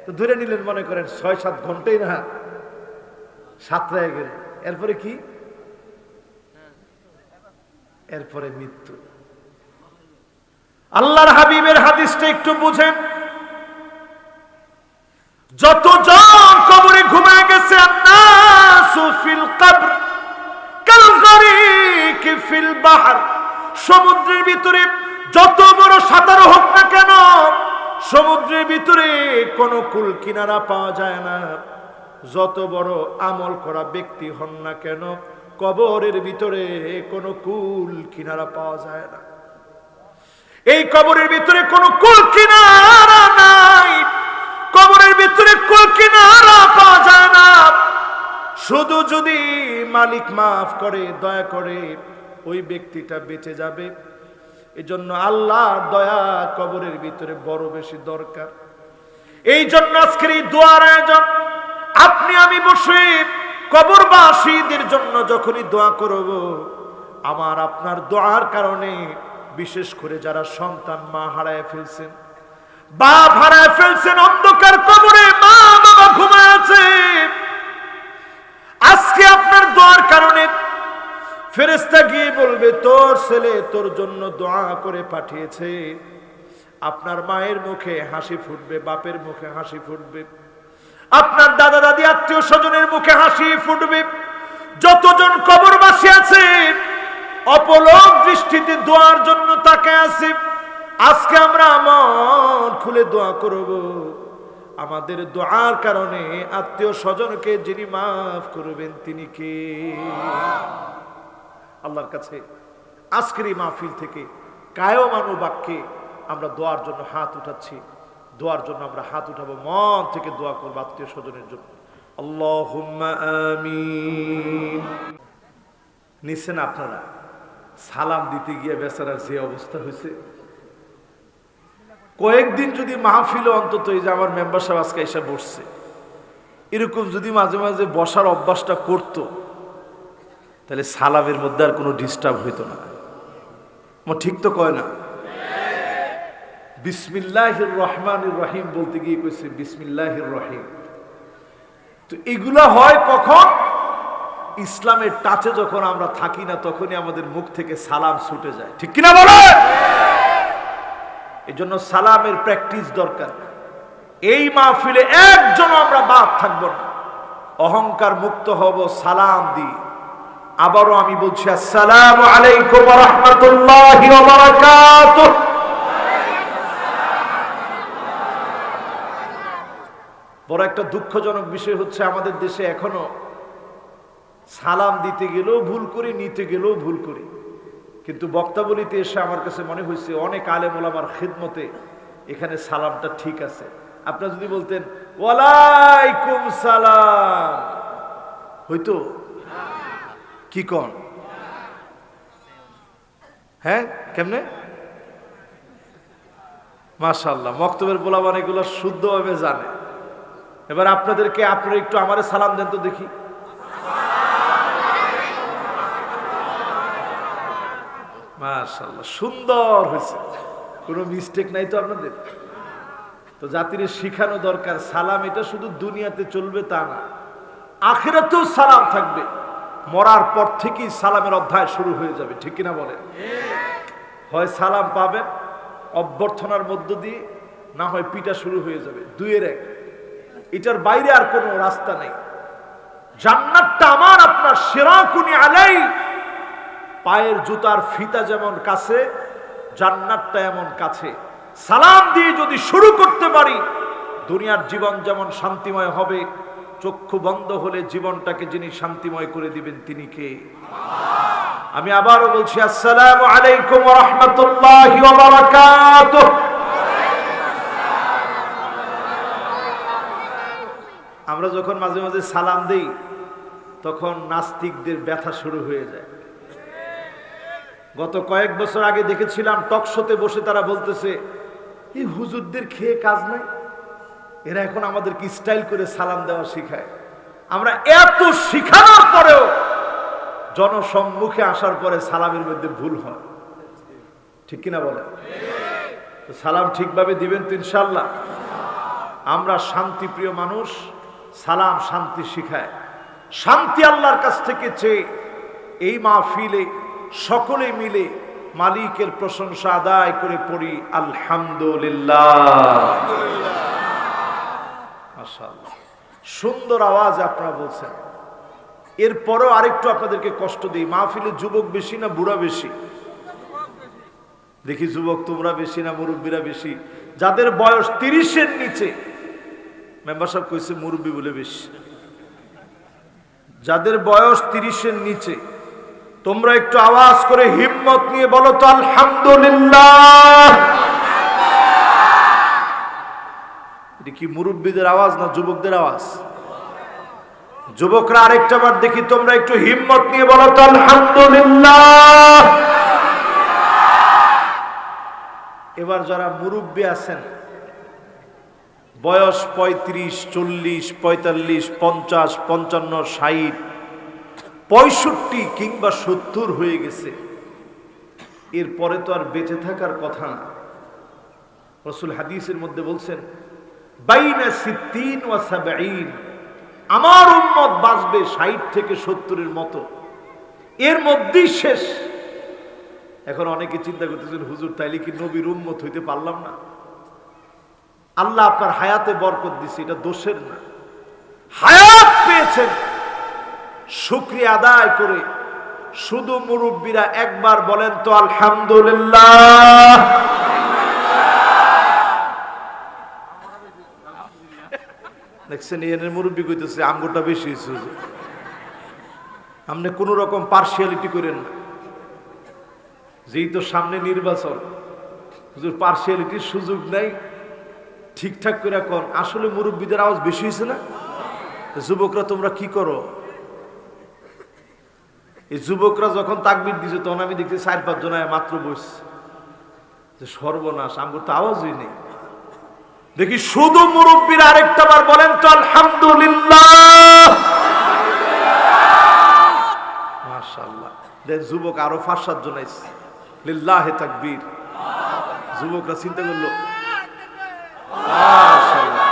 Speaker 1: তো ধরে নিলেন, মনে করেন 6-7 ঘন্টাই না, সাঁতরায় গেল। এরপরে কি? এরপরে মৃত্যু। আল্লাহর হাবিবের হাদিসটা একটু বুঝেন। যতজন কবরে ঘুমায় গেছে, আন্নাসু ফিল কবর কালগরিক ফিল বাহর, সমুদ্রের ভিতরে যত বড় সাঁতার হোক না কেন, সমুদ্রের ভিতরে কোনো কুল কিনারা পাওয়া যায় না। যত বড় আমল করা ব্যক্তি হন না কেন, কবরের ভিতরে কোনো কুল কিনারা পাওয়া যায় না। এই কবরের ভিতরে কোনো কুল কিনারা নাই, কবরের ভিতরে কুল কিনারা পাওয়া যায় না। শুধু যদি মালিক মাফ করে, দয়া করে, ওই ব্যক্তিটা বেঁচে যাবে। এজন্য আল্লাহর দয়া কবরের ভিতরে বড় বেশি দরকার। এই জন্য আজকের এই দোয়ার আয়োজন। আপনি আমি বসে কবরবাসীদের জন্য যখনই দোয়া করব, আমার আপনার দোয়ার কারণে বিশেষ করে যারা সন্তান মা হারায় ফেলছেন, বাপ হারায় ফেলছেন, অন্ধকার কবরে মা বাবা ঘুমায় আছে, আজকে আপনার দোয়ার কারণে ফেরেশতা গিয়ে বলবে তোর ছেলে তোর জন্য দোয়া করে পাঠিয়েছে। আপনার মায়ের মুখে হাসি ফুটবে, বাপের মুখে হাসি ফুটবে, আপনার দাদা দাদি আত্মীয় স্বজনের মুখে হাসি ফুটবে। যতজন কবরবাসী আছে অপলক দৃষ্টিতে দোয়ার জন্য তাকে আছে। আজকে আমরা মন খুলে দোয়া করব, আমাদের দোয়ার কারণে আত্মীয় স্বজনকে যিনি মাফ করবেন তিনি কে? আল্লাহর কাছে আজকের এই মাহফিল থেকে কায়মানু বাক্যে আমরা দোয়ার জন্য হাত উঠাচ্ছি। দোয়ার জন্য আমরা হাত উঠাবো, মন থেকে দোয়া করবো আত্মীয় স্বজনের জন্য। আল্লাহুম্মা আমিন।
Speaker 2: নিচ্ছেন আপনারা? সালাম দিতে গিয়ে বেচারার যে অবস্থা হয়েছে, কয়েকদিন যদি মাহফিলে অন্তত, এই যে আমার মেম্বার সাহেব আজকে এসে বসছে, এরকম যদি মাঝে মাঝে বসার অভ্যাসটা করত, তাহলে সালামের মধ্যে আর কোনো ডিস্টার্ব হইতো না। ঠিক তো কয় না? বিসমিল্লাহির রহমানির রহিম বলতে গিয়ে কইছে বিসমিল্লাহির রহিম। তো এগুলা হয় কখন? ইসলামের টাচে যখন আমরা থাকি না, তখনই আমাদের মুখ থেকে সালাম ছুটে যায়। ঠিক কিনা বলে? এই জন্য সালামের প্র্যাকটিস দরকার। এই মাহফিলে একজন আমরা বাদ থাকবো না, অহংকার মুক্ত হব সালাম দিয়ে। আবারও আমি বলছি, আসসালামু আলাইকুম ওয়া রাহমাতুল্লাহি ওয়া বারাকাতুহু। বড় একটা দুঃখজনক বিষয় হচ্ছে, আমাদের দেশে এখনো সালাম দিতে গেলেও ভুল করি, নিতে গেলেও ভুল করি। কিন্তু বক্তাবলিতে এসে আমার কাছে মনে হয়েছে অনেক আলেম ওলামার খিদমতে এখানে সালামটা ঠিক আছে। আপনারা যদি বলতেন ওয়ালাইকুম সালাম, হইতো? কি কন? হ্যাঁ, কেমনে? মাশাআল্লাহ, মক্তবের পোলাপান এগুলো শুদ্ধভাবে জানে। এবার আপনারা একটু আমারে সালাম দেন তো দেখি। মাশাআল্লাহ, সুন্দর হয়েছে, কোনো মিস্টেক নাই তো আপনাদের? তো জাতির শিখানো দরকার, সালাম এটা শুধু দুনিয়াতে চলবে তা না, আখিরাতেও সালাম থাকবে। মরার পর থেকেই সালামের অধ্যায় শুরু হয়ে যাবে। ঠিক কিনা বলে? হয় সালাম পাবেন অভ্যর্থনার মধ্য দিয়ে, না হয় পিটা শুরু হয়ে যাবে। দুইয়ের এক, এটার বাইরে আর কোনো রাস্তা নেই। জান্নাতটা আমার আপনার, শিরাকুনি আলাই, পায়ের জুতার ফিতা যেমন কাছে, জান্নাতটা এমন কাছে। সালাম দিয়ে যদি শুরু করতে পারি, দুনিয়ার জীবন যেমন শান্তিময় হবে, চক্ষু বন্ধ হলে জীবনটাকে যিনি শান্তিময় করে দিবেন তিনি কে? আমি আবারও বলছি, আসসালামু আলাইকুম ওয়া রাহমাতুল্লাহি ওয়া বারাকাতুহু। আমরা যখন মাঝে মাঝে সালাম দেই, তখন নাস্তিকদের ব্যথা শুরু হয়ে যায়। গত কয়েক বছর আগে দেখেছিলাম টকশোতে বসে তারা বলতেছে, এই হুজুরদের খেয়ে কাজ নাই, এরা এখন আমাদেরকে স্টাইল করে সালাম দেওয়া শিখায়। আমরা এত শিখানোর পরেও জনসম্মুখে আসার পরে সালামের মধ্যে ভুল হয়। ঠিক কিনা বলে? তো সালাম ঠিকভাবে দিবেন তো ইনশাআল্লাহ? আমরা শান্তিপ্রিয় মানুষ, সালাম শান্তি শিখায়। শান্তি আল্লাহর কাছ থেকে চেয়ে এই মাহফিলে সকলে মিলে মালিকের প্রশংসা আদায় করে পড়ি আলহামদুলিল্লাহ। মাশাআল্লাহ, সুন্দর আওয়াজ আপনারা বলছেন। এরপরও আরেকটু আপনাদেরকে কষ্ট দিই, মাহফিলে যুবক বেশি না বুড়া বেশি? দেখি যুবক তোমরা বেশি না মুরব্বীরা বেশি? যাদের বয়স 30-এর নিচে, মেম্বার সাহেব কইছে মুরব্বী বলে বেশি। যাদের বয়স 30-এর নিচে, তোমরা একটু আওয়াজ করে হিম্মত নিয়ে বলো তো আলহামদুলিল্লাহ। এটা কি মুরব্বীদের আওয়াজ না যুবকদের আওয়াজ? যুবকরা আরেকটা বার দেখি, তোমরা একটু হিম্মত নিয়ে বলো তো আলহামদুলিল্লাহ। এবার যারা মুরব্বী আছেন, বয়স 35, 40, 45, 50, 55, 60, 65 কিংবা 70 হয়ে গেছে, এরপরে তো আর বেঁচে থাকার কথা না। রাসূল হাদিসের মধ্যে বলছেন, বাইনা 60 ওয়া 70, আমার উম্মত বাঁচবে 60 থেকে 70-এর মতো, এর মধ্যেই শেষ। এখন অনেকে চিন্তা করতেছেন, হুজুর তাইলে কি নবীর উম্মত হইতে পারলাম না? আল্লাহ আপনার হায়াতে বরকত দিছে, এটা দোষের না। হায়াত পেয়েছেন, শুকরিয়া আদায় করে শুধু মুরব্বীরা একবার বলেন তো আলহামদুলিল্লাহ। দেখছেন, এর মুরব্বী কইতেছে আমগোটা বেশি হয়েছে। আপনি কোন রকম পার্সিয়ালিটি করেন না, যেই তো সামনে নির্বাচন, হুজুর পার্সিয়ালিটির সুযোগ নাই, ঠিকঠাক করে কোন। আসলে মুরব্বীদের আওয়াজ বেশি হয়েছে না? যুবকরা তোমরা কি করো? এই যুবকরা যখন তাকবীর দিছে তখন আমি দেখছি 4-5 জন মাত্র বসছে, যে সর্বনাশ, আমার তো আওয়াজই নেই। দেখি শুধু মুরব্বীরা আরেকটা বার বলেন তো আলহামদুলিল্লাহ, মাশাআল্লাহ। দেখ যুবক আরো 5-7 জন আইছে, লিল্লাহে তাকবীর। যুবকরা চিন্তা করলো, মাশাআল্লাহ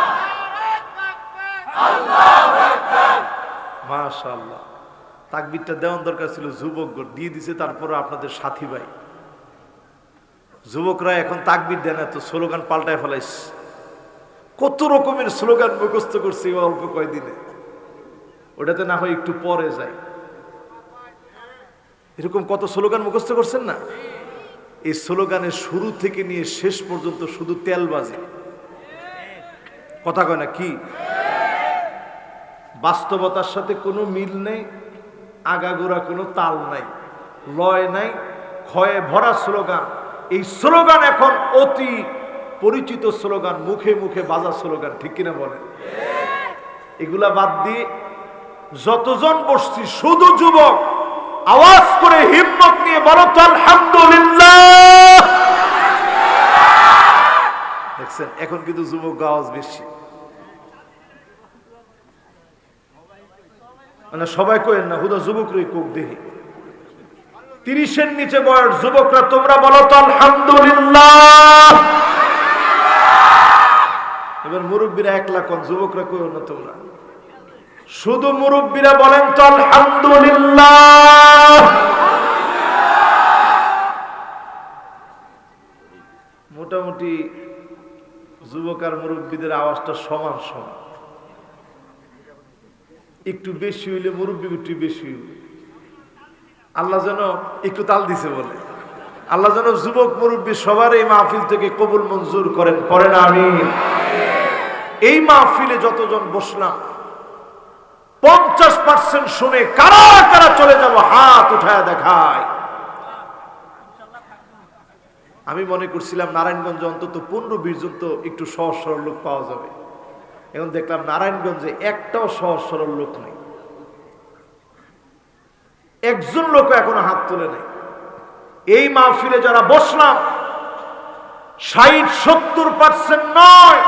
Speaker 2: মাশাআল্লাহ, তাকবীরটা দেওয়ার দরকার ছিল, যুবক দিয়ে দিছে। তারপরে আপনাদের সাথী ভাই যুবকরা এখন তাকবীর দেন, এত স্লোগান পাল্টায় ফেলাইছে। কত রকমের স্লোগান মুখস্থ করছি অল্প কয়দিনে, ওটাতে না হয় একটু পরে যায়। এরকম কত স্লোগান মুখস্থ করছেন না? এই স্লোগানের শুরু থেকে নিয়ে শেষ পর্যন্ত শুধু তেল বাজে, কথা কয় না কি? বাস্তবতার সাথে কোনো মিল নেই, আগাগোড়া কোনো তাল নাই, লয় নাই, ক্ষয়ে ভরা স্লোগান। এই স্লোগান এখন অতি পরিচিত স্লোগান, মুখে মুখে বাজা স্লোগান, ঠিক কিনা বলেন? এগুলা বাদ দিয়ে যতজন বসছি শুধু যুবক, আওয়াজ করে হিম্মত নিয়ে বলো তো আলহামদুলিল্লাহ। দেখছেন, এখন কিন্তু যুবক আওয়াজ বেশি, মানে সবাই কইেন না, হুদা যুবকরাই কোক দেখি। 30-এর নিচে বয়স যুবকরা তোমরা বলো তো আলহামদুলিল্লাহ। এবার মুরব্বীরা একলা কোন, যুবকরা কইও না তোমরা, শুধু মুরব্বীরা বলেন তো আলহামদুলিল্লাহ। মোটামুটি যুবক আর মুরব্বীদের আওয়াজটা সমান সমান, একটু বেশি হইলে মুরব্বী একটু বেশি হইলে। আল্লাহ যেন একটু তাল দিছে বলে, আল্লাহ যেন যুবক মুরব্বী সবার এই মাহফিল থেকে কবুল মঞ্জুর করেন, পড়েন আমিন। এই মাহফিলে যতজন বসলাম 50% শুনে কারা কারা চলে যাব হাত উঠায় দেখায়। আমি মনে করছিলাম নারায়ণগঞ্জে অন্তত 15-20 জন তো একটু সহজ সরল লোক পাওয়া যাবে, এখন দেখলাম নারায়ণগঞ্জে একটাও সহজ সরল লোক নেই, একজন লোক এখনো হাত তুলে নেই। এই মাহফিলে যারা বসলাম 60-70% নয়,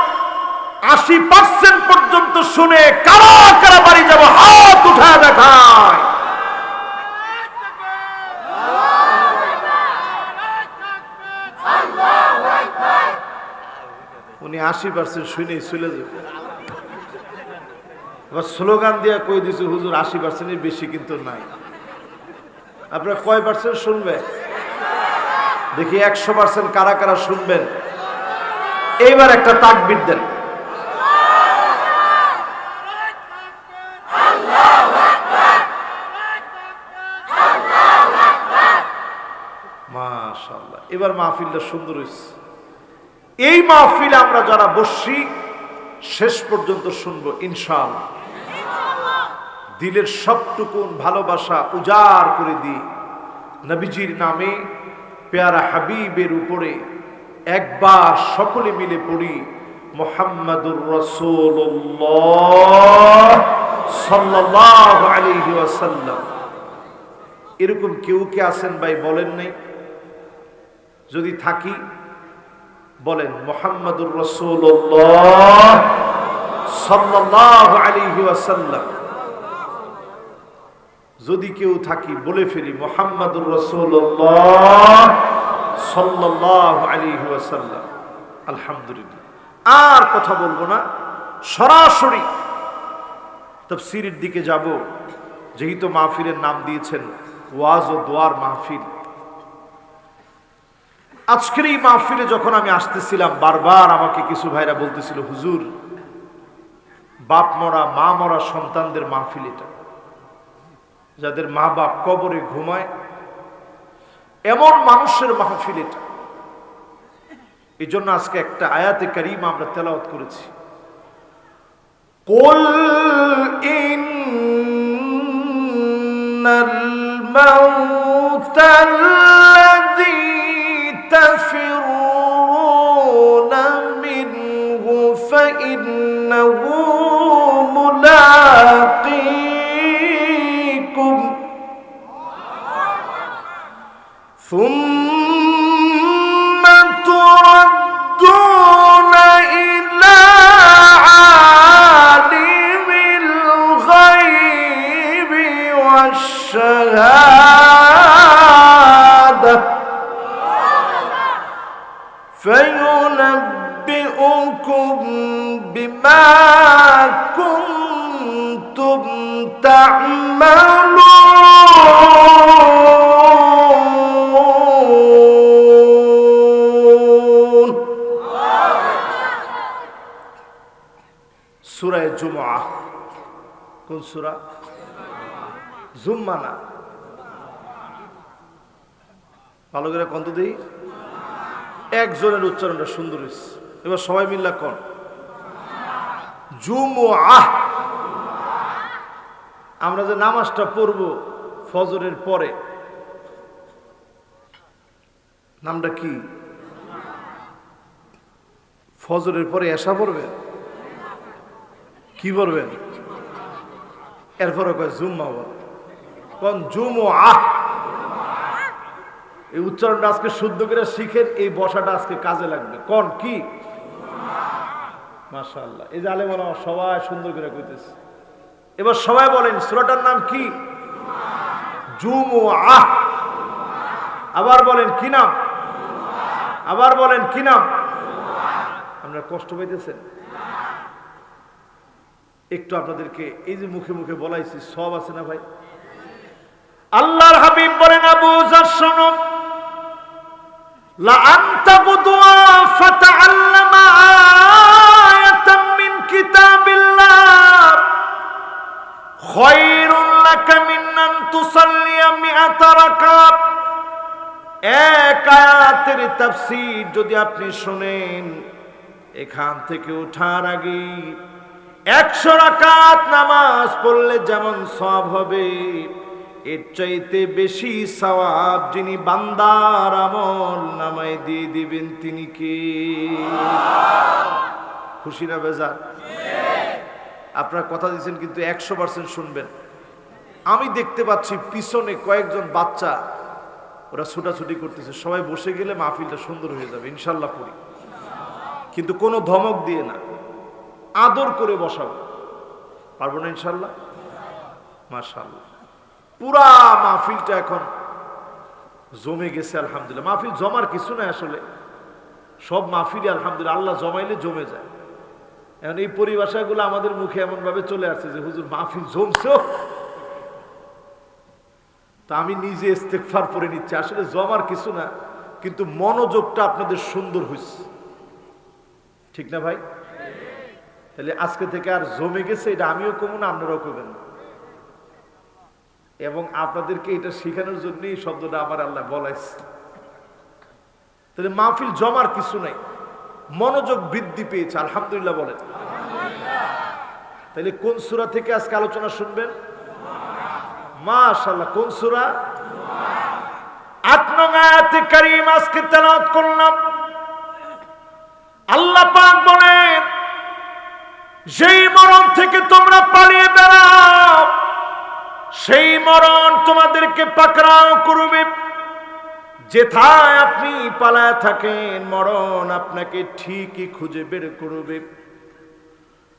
Speaker 2: 80% পর্যন্ত শুনে কারা কারা বাড়ি যাব হাত উঠায় দেখায়। উনি 80% শুনে চলে যাবে। এবার স্লোগান দিয়ে কই দিছে হুজুর 80%-এর বেশি কিন্তু নাই। আপনারা কয় পার্সেন্ট শুনবেন? দেখি 100% কারা কারা শুনবেন। এইবার একটা তাকবীর দেন। মাশাআল্লাহ, এবার মাহফিলটা সুন্দর হয়েছে। এই মাহফিলে আমরা যারা বসছি শেষ পর্যন্ত শুনবো ইনশাআল্লাহ। দিলের সবটুকুন ভালোবাসা উজাড় করে দিই নবীজির নামে, পেয়ারা হাবিবের উপরে একবার সকলে মিলে পড়ি মুহাম্মাদুর রাসূলুল্লাহ সাল্লাল্লাহু আলাইহি ওয়াসাল্লাম। এরকম কেউ কে আছেন ভাই বলেন নাই? যদি থাকি বলেন মুহাম্মাদুর রাসূলুল্লাহ সাল্লাল্লাহু আলাইহি ওয়াসাল্লাম। যদি কেউ থাকি বলে ফেলি মুহাম্মাদুর রাসূলুল্লাহ সাল্লাল্লাহু আলাইহি ওয়াসাল্লাম। আলহামদুলিল্লাহ, আর কথা বলবো না, সরাসরি তাফসীরের দিকে যাব। যেহেতু মাহফিলের নাম দিয়েছেন ওয়াজ ও দোয়ার মাহফিল, আজকের এই মাহফিলে যখন আমি আসতেছিলাম বারবার আমাকে কিছু ভাইরা বলতেছিল, হুজুর বাপ মরা মা মরা সন্তানদের মাহফিল এটা, যাদের মা বাপ কবরে ঘুমায় এমন মানুষের মাহফিল এটা। এই জন্য আজকে একটা আয়াতে কারিমা আমরা তেলাওয়াত করেছি, কুল ইন্নাল মাউতাল্লাযী তাফিরুনা মিনহু ফাইন্নাহু মুলাকীকুম
Speaker 1: فينبئكم بما كنتم تعملون সূরা জুমআহ কোন সূরা জুম্মা না ভালো করে কন্ত দেই একজনের উচ্চারণটা সুন্দর হয়েছে এবার সবাই মিল্লা কোন জুমআহ আমরা যে নামাজটা পড়ব ফজরের পরে নামটা কি ফজরের পরে এশা পড়বেন কি পড়বেন এরপরে কয় জুম্মা বল কোন জুমআহ এই উচ্চারণটা আজকে শুদ্ধ করে শিখেন এই বসাটা আজকে কাজে লাগবে কোন কি মাশাআল্লাহ এই যে আলেম ওলামা সবাই সুন্দর করে কইতেছে এবার সবাই বলেন সূরাটার নাম কি জুমআহ আবার বলেন কি নাম আবার বলেন কি নাম আমরা কষ্ট পাইতেছেন একটু আপনাদেরকে এই যে মুখে মুখে বলাইছি সব আছে না ভাই আল্লাহর হাবিব বলেন আবু যার শোনো লা আনতা গুদওয়া ফাতাআল্লামা আয়াতাম মিন কিতাবিল্লাহ খায়রুন লাকা মিন আন তুসাল্লিয়া মিআতা রাকাত এক আয়াতের তাফসীর যদি আপনি শুনেন এখান থেকে ওঠার আগে 100 রাকাত নামাজ পড়লে যেমন সওয়াব হবে এর চাইতে বেশি সওয়াব যিনি বান্দার আমল নামায় দিয়ে দিবেন তিনি কে খুশি না বেজার আপনারা কথা দিয়েছেন কিন্তু 100% শুনবেন আমি দেখতে পাচ্ছি পিছনে কয়েকজন বাচ্চা ওরা ছুটাছুটি করতেছে সবাই বসে গেলে মাহফিলটা সুন্দর হয়ে যাবে ইনশাল্লাহ পড়ি কিন্তু কোনো ধমক দিয়ে না আদর করে বসাবো পারবো না ইনশাল্লাহ মাশাআল্লাহ পুরা মাহফিলটা এখন জমে গেছে আলহামদুলিল্লাহ মাহফিল জমার কিছু নাই আসলে সব মাহফিলে আলহামদুলিল্লাহ আল্লাহ জমাইলে জমে যায় এখন এই পরিভাষাগুলো আমাদের মুখে এমন ভাবে চলে আসছে যে হুজুর মাহফিল জমছে তা আমি নিজে ইস্তেগফার পড়ে নিচ্ছি আসলে জমার কিছু না কিন্তু মনোযোগটা আপনাদের সুন্দর হয়েছে ঠিক না ভাই তাহলে আজকে থেকে আর জমে গেছে এটা আমিও কমু না আপনারাও করবেন না এবং আপনাদেরকে এটা শেখানোর জন্য এই শব্দটা আমার আল্লাহ বলাইছে তাহলে মাহফিল জমার কিছু নাই মনোযোগ বৃদ্ধি পেয়েছে আলহামদুলিল্লাহ বলেন তাহলে কোন সূরা থেকে আজকে আলোচনা শুনবেন মাশাআল্লাহ কোন সূরা 8 নং আয়াতে কারীম আজকে তেলাওয়াত করলাম আল্লাহ পাক বলেন যেই মরণ থেকে তোমরা পালিয়ে বেড়াও সেই মরণ তোমাদেরকে পাকড়াও করবে যেথায় আপনি পালায় থাকেন মরণ আপনাকে ঠিকই খুঁজে বের করবে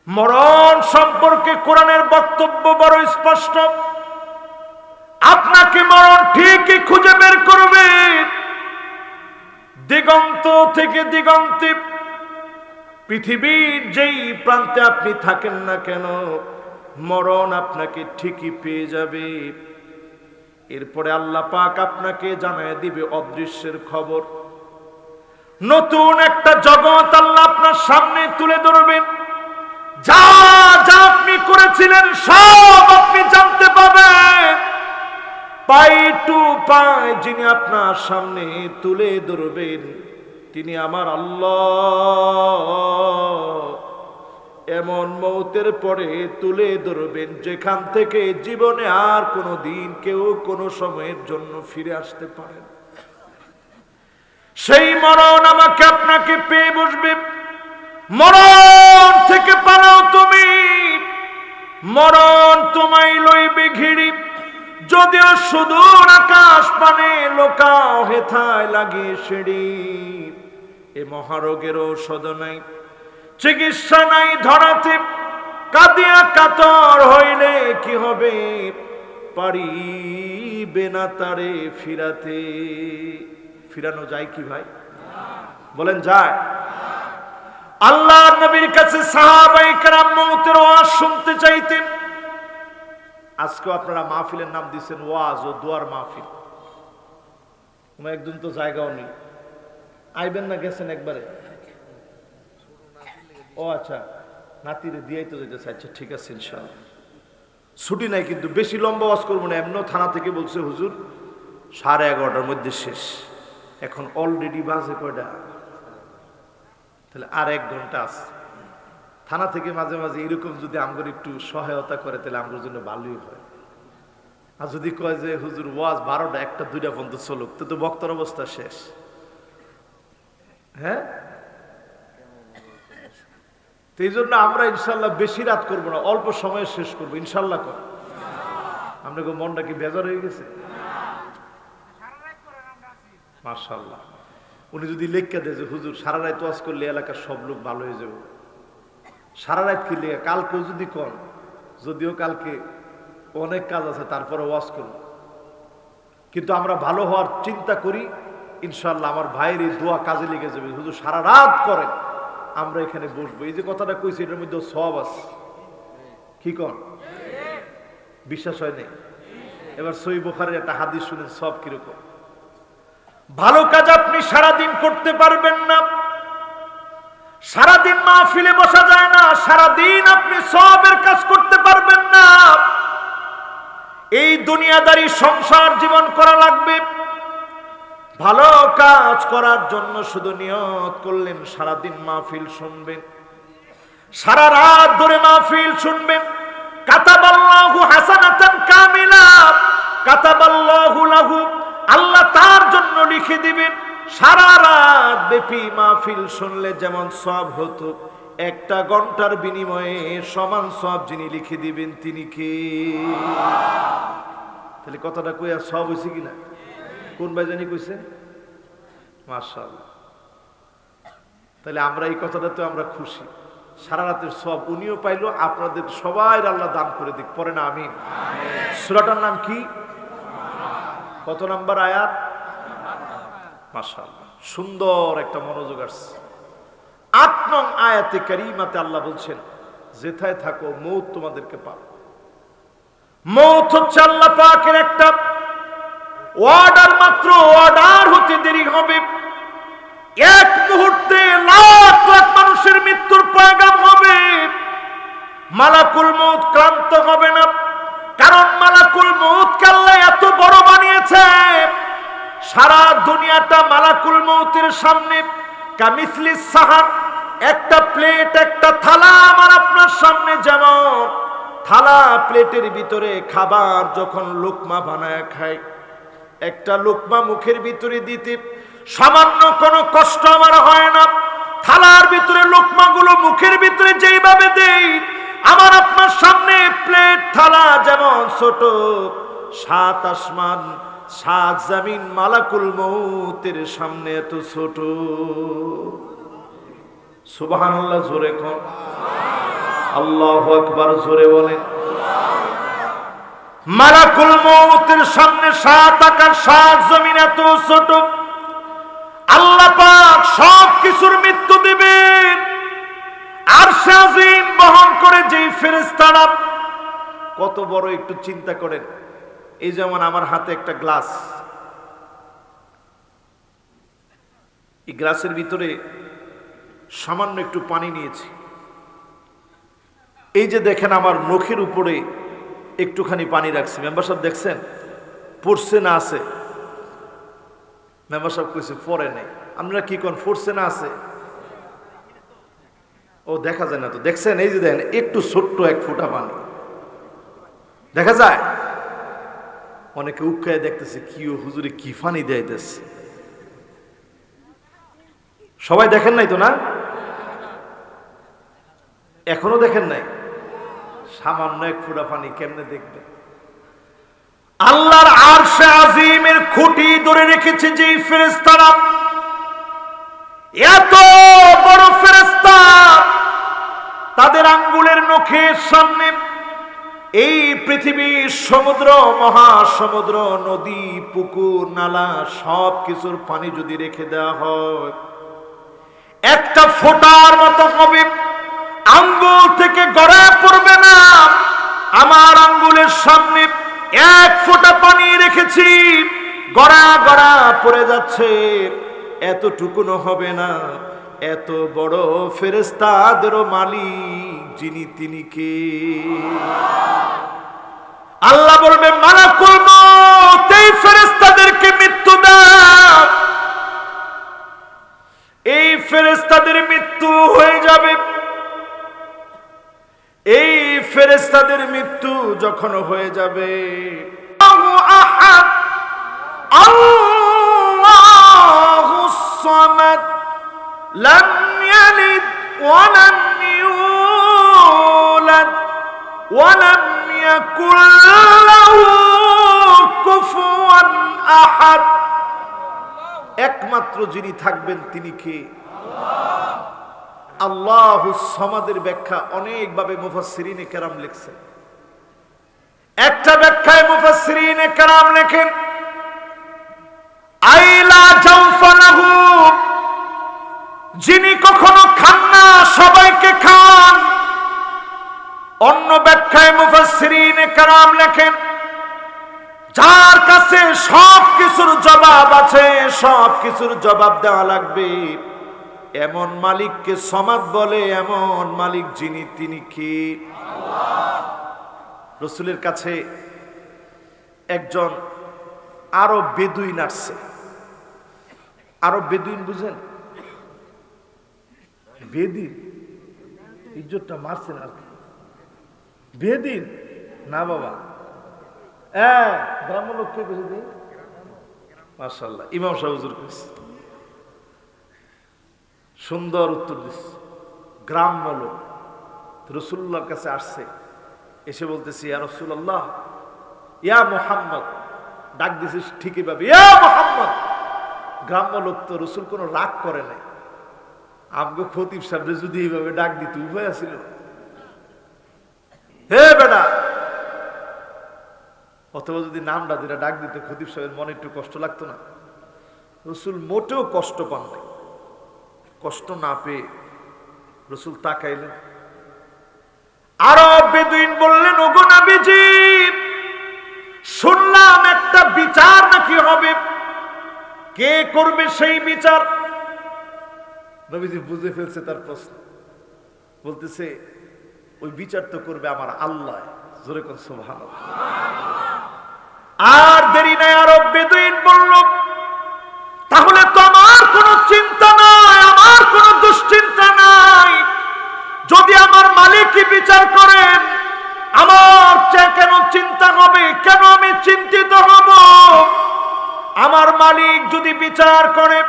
Speaker 1: মরণ সম্পর্কে কোরআনের বক্তব্য বড় স্পষ্ট আপনাকে মরণ ঠিকই খুঁজে বের করবে দিগন্ত থেকে দিগন্তে পৃথিবীর যেই প্রান্তে আপনি থাকেন না কেন মরণ আপনাকে ঠিকই পেয়ে যাবে এরপরে আল্লাহ পাক আপনাকে জানায় দিবে অদৃশ্যের খবর নতুন একটা জগৎ আল্লাহ আপনার সামনে তুলে ধরবেন যা যা আপনি করেছিলেন সব আপনি জানতে পাবেন পাই টু পাই যিনি আপনার সামনে তুলে ধরবেন তিনি আমার আল্লাহ এমন মৌতের পরে তুলে ধরবেন যেখান থেকে জীবনে আর কোনো দিন কেউ কোনো সময়ের জন্য ফিরে আসতে পারেন সেই মরণ আমাকে আপনাকে পেয়ে বসবে মরণ থেকে পালাও তুমি মরণ তোমায় লইবে ঘিরি যদিও সুদূর আকাশ পানে লোকাও হেথায় লাগিয়ে সিঁড়ি এ মহারোগের ঔষধ নাই চিকিৎসা নাই ধরাতে কাঁদিয়া কাতর হইলে কি হবে পারিবে না তারে ফিরাতে ফিরানো যায় কি ভাই
Speaker 2: বলেন যায়? আল্লাহর নবীর কাছে সাহাবায়ে কেরাম মওতের ওয়াজ শুনতে চাইতেন। আজকেও আপনারা মাহফিলের নাম দিচ্ছেন ওয়াজ ও দোয়ার মাহফিল। একদম তো জায়গাও নেই, আইবেন না, গেছেন একবারে? ও আচ্ছা, নাতিরে দিয়েই তো যেতে চাইছে, ঠিক আছে ইনশাআল্লাহ। ছুটি নাই কিন্তু, বেশি লম্বা ওয়াজ করবো না। এমন থানা থেকে বলছে হুজুর 11:30টার মধ্যে শেষ। এখন অলরেডি বাজে কয়টা? তাহলে আর 1 ঘন্টা আছে। থানা থেকে মাঝে মাঝে এরকম যদি আমগর একটু সহায়তা করে তাহলে আমগর জন্য ভালোই হয়। আর যদি কয় যে হুজুর ওয়াজ 12টা 1টা 2টা পর্যন্ত চলুক, তো বক্তার অবস্থা শেষ। হ্যাঁ, এই জন্য আমরা ইনশাল্লাহ বেশি রাত করবো না, অল্প সময়ে শেষ করবো ইনশাল্লাহ। কর আপনাকে মনটা কি বেজার হয়ে গেছে? মাশাআল্লাহ। উনি যদি লেখা দেয় যে হুজুর সারা রাত ওয়াজ করলে এলাকার সব লোক ভালো হয়ে যাবে, সারা রাত কি লেখা, কালকেও যদি কন, যদিও কালকে অনেক কাজ আছে তারপরে ওয়াজ করব, কিন্তু আমরা ভালো হওয়ার চিন্তা করি ইনশাল্লাহ। আমার ভাইয়ের এই দোয়া কাজে লেগে যাবে। হুজুর সারা রাত করেন, আমরা এখানে বসবো। এই যে কথাটা কইছি এটার মধ্যে সওয়াব আছে, কি কন? বিশ্বাস হয় নাই? এবার সহিহ বুখারীর একটা হাদিস শুনেন, সব কিরকম। ভালো কাজ আপনি সারাদিন করতে পারবেন না, সারাদিন মাহফিলে বসা যায় না, সারাদিন আপনি সওয়াবের কাজ করতে পারবেন না। এই দুনিয়াদারি সংসার জীবন করা লাগবে। ভালো কাজ করার জন্য শুধু নিয়ত করলেন সারাদিন মাহফিল শুনবেন, সারা রাত ধরে মাহফিল শুনবেন। কাতাবাল্লাহু হাসানাতান কামিলা, কাতাবাল্লাহু লাহু, আল্লাহ তার জন্য লিখে দিবেন। সারা রাত ব্যাপী মাহফিল শুনলে যেমন সওয়াব হতো, 1টা ঘন্টার বিনিময়ে সমান সওয়াব যিনি লিখে দিবেন তিনি কে? তাহলে কথাটা কইয়া সওয়াব হইছে কিনা? কোন ভাই জানি কইছে? মাশাআল্লাহ। তাহলে আমরা এই কথাটাতে আমরা খুশি। সারা রাতের সওয়াব উনিও পাইলো, আপনাদের সবাই আল্লাহ দান করে দিক। পরে না আমিন। সূরাটার নাম কি? কত নাম্বার আয়াত? মাশাআল্লাহ, সুন্দর একটা মনোযোগ আসছে। 8 নং আয়াতে কারিমাতে আল্লাহ বলছেন, যেথায় থাকো মৌত তোমাদেরকে পাবে। মৌত হচ্ছে আল্লাহ পাকের একটা অর্ডার, মাত্র অর্ডার হতে দেরি হবে। 1 মুহূর্তে লাখ লাখ মানুষের মৃত্যুর পয়গাম হবে। মালাকুল মউত ক্লান্ত হবে না, কারণ মালাকুল মউতকে আল্লাহ এত বড় বানিয়েছে। সারা দুনিয়াটা মালাকুল মউতের সামনে কামিসলিস সাহান, একটা প্লেট, একটা থালা আমার আপনার সামনে। যেমন থালা প্লেটের ভিতরে খাবার যখন লোকমা বানায় খায়, একটা লোকমা মুখের ভিতরে দিতে সামান্য কোনো কষ্ট আমার হয় না। থালার ভিতরে লোকমাগুলো মুখের ভিতরে যেইভাবে দেই, আমার আপনার সামনে প্লেট থালা যেমন ছোট, 7 আসমান 7 জমিন মালাকুল মউতের সামনে এত ছোট। সুবহানাল্লাহ, জোরে কোন আল্লাহু আকবার, জোরে বলেন। মালাকুল মউতের সামনে 7 আকাশ 7 জমিন এত ছোট। আল্লাহ পাক সব কিছুর মৃত্যু দিবেন। আরশে আজিম বহন করে যেই ফেরেশতারা, কত বড় একটু চিন্তা করেন। এই যেমন আমার হাতে একটা গ্লাস, এই গ্লাসের ভিতরে সামান্য একটু পানি নিয়েছি। এই যে দেখেন আমার নখের উপরে একটুখানি পানি রাখছি। মেম্বার সাহেব দেখছেন পড়ছে না আছে? মেম্বার সাহেব কইছে পরে নেই। আপনারা কি কোন পড়ছে না আছে? ও দেখা যায় না তো, দেখছেন? এই যে দেখেন একটু ছোট্ট 1 ফোঁটা পানি দেখা যায়। অনেকে উৎকায় দেখতেছে কি ও হুজুরে কি পানি দেয়তেছে। সবাই দেখেন নাই তো না? এখনো দেখেন নাই? সামান্য 1 ফোঁটা পানি কেমনে দেখবেন? আল্লাহর আরশে আজিমের খুঁটি ধরে রেখেছে যে ফেরেশতারা, এত বড় ফেরেশতা, তাদের আঙ্গুলের নখের সামনে এই পৃথিবীর সমুদ্র, মহাসমুদ্র, নদী, পুকুর, নালা সব কিছুর পানি যদি রেখে দেওয়া হয়,
Speaker 1: একটা ফোঁটার মতো হবে, আঙ্গুল থেকে গড়ায় পড়বে না। আমার আঙ্গুলের সামনে এক ফোঁটা পানি রেখেছি, গড়া গড়া পড়ে যাচ্ছে, এতটুকুনো হবে না। এত বড় ফেরেশতাদেরও মালিক যিনি, তিনি কে? আল্লাহ বলবে, মালাকুল মউত এই ফেরেশতাদেরকে মৃত্যু দাও। এই ফেরেশতাদের মৃত্যু হয়ে যাবে। এই ফেরেশতাদের মৃত্যু যখন হয়ে যাবে, আল্লাহু আহাদ, আল্লাহুস সামাদ, লাম ইয়ালিদ ওয়া লাম ইউলাদ ওয়া লাম ইয়াকুল লাহু কুফুয়ান আহাদ। একমাত্র যিনি থাকবেন তিনি কে? আল্লাহুস সামাদের ব্যাখ্যা অনেকভাবে মুফাসসিরিনে কেরাম লিখছেন। একটা ব্যাখ্যায় মুফাসসিরিনে কেরাম লেখেন, আইলা জাওফা লাহু, যিনি কখনো খান না, সবাইকে খান। অন্য ব্যাখ্যায় মুফাসসিরিনে কেরাম লেখেন, যার কাছে সব কিছুর জবাব আছে, সব কিছুর জবাব দেওয়া লাগবে, এমন মালিককে সমাদ বলে। এমন মালিক যিনি, তিনি কি? রাসূলের কাছে একজন আরব বেদুইন আসছে। আরব বেদুইন বুঝেন? বেদিন, ইজ্জতটা মারছেন আর কি। বেদিন না বাবা, ব্রাহ্মণ লোককে বুঝে দিন। মাশাআল্লাহ, ইমাম সাহেব হুজুর কইছে, সুন্দর উত্তর দিচ্ছে। গ্রাম্য লোক রাসূলুল্লাহর কাছে আসছে, এসে বলতেছে, ইয়া রাসূলুল্লাহ, ইয়া মুহাম্মদ। ডাক দিছিস ঠিকই পাবি, ইয়া মুহাম্মদ। গ্রাম্য লোক তো রাসূল কোনো রাগ করে নাই। আমগো খতিব সাহেব যদি এইভাবে ডাক দিত, উভয় আছিল, হে বেটা। অথবা যদি নামটা যেটা ডাক দিত, খতিব সাহেবের মনে একটু কষ্ট লাগতো না? রাসূল মোটেও কষ্ট পান নাই। কষ্ট না পেয়ে রাসূল তাকাইলেন। আরব বেদুইন বললেন, ওগো নবীজি, শুনলাম একটা বিচার নাকি হবে, কে করবে সেই বিচার? নবীজি বুঝে ফেলছে তার প্রশ্ন, বলতেছে, ওই বিচার তো করবে আমার আল্লাহ। জোরে কোন সুবহানাল্লাহ। আর দেরি নাই, আরব বেদুইন বলল, তাহলে তো আমার কোনো চিন্তা নাই, আমার কোনো দুশ্চিন্তা নাই। যদি আমার মালিকই বিচার করেন, আমার কেন চিন্তা হবে? কেন আমি চিন্তিত হব? আমার মালিক যদি বিচার করে,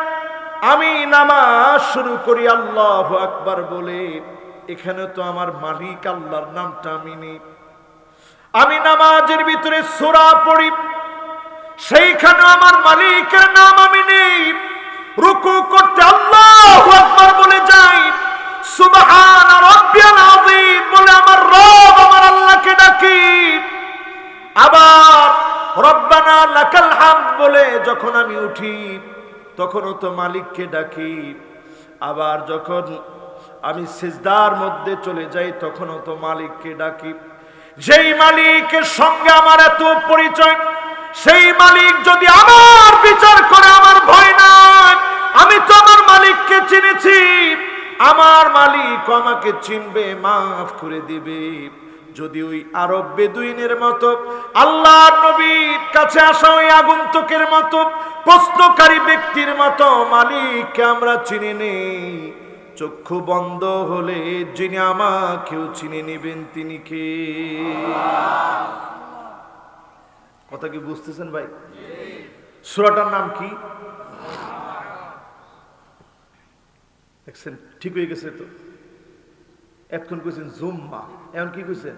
Speaker 1: আমি নামাজ শুরু করি আল্লাহু আকবার বলে, এখানে তো আমার মালিক আল্লাহর নামটা আমি নেই। আমি নামাজের ভিতরে সূরা পড়ি, সেইখানে আমার মালিকের নাম আমি নেই। রুকু করতে আল্লাহু আকবার বলে যাই, সুবহান রাব্বিয়াল আযীম বলে আমার রব, আমার আল্লাহকে ডাকি। আবার রব্বানা লাকাল হামদ বলে যখন আমি উঠি, তখনও তো মালিককে ডাকি। আবার যখন আমি সিজদার মধ্যে চলে যাই, তখনও তো মালিককে ডাকি। যেই মালিকের সঙ্গে আমার এত পরিচয়, সেই মালিক যদি আমার বিচার করে, আমার ভয় নাই। আমি তো আমার মালিককে চিনেছি, আমার মালিক আমাকে চিনবে, মাফ করে দিবে। যদি ওই আরব বেদুইনের মতো, আল্লাহর নবীর কাছে আসা ওই আগন্তুকের মতো, প্রশ্নকারী ব্যক্তির মতো মালিককে আমরা চিনে নেই, চক্ষু বন্ধ হলে যিনি আমাকেও চিনে নেবেন, তিনি কে? কথা কি বুঝতেছেন ভাই? সূরাটার নাম কি দেখছেন? ঠিক হয়ে গেছে তো। এখন কইছেন জুম্মা, এখন কি কইছেন?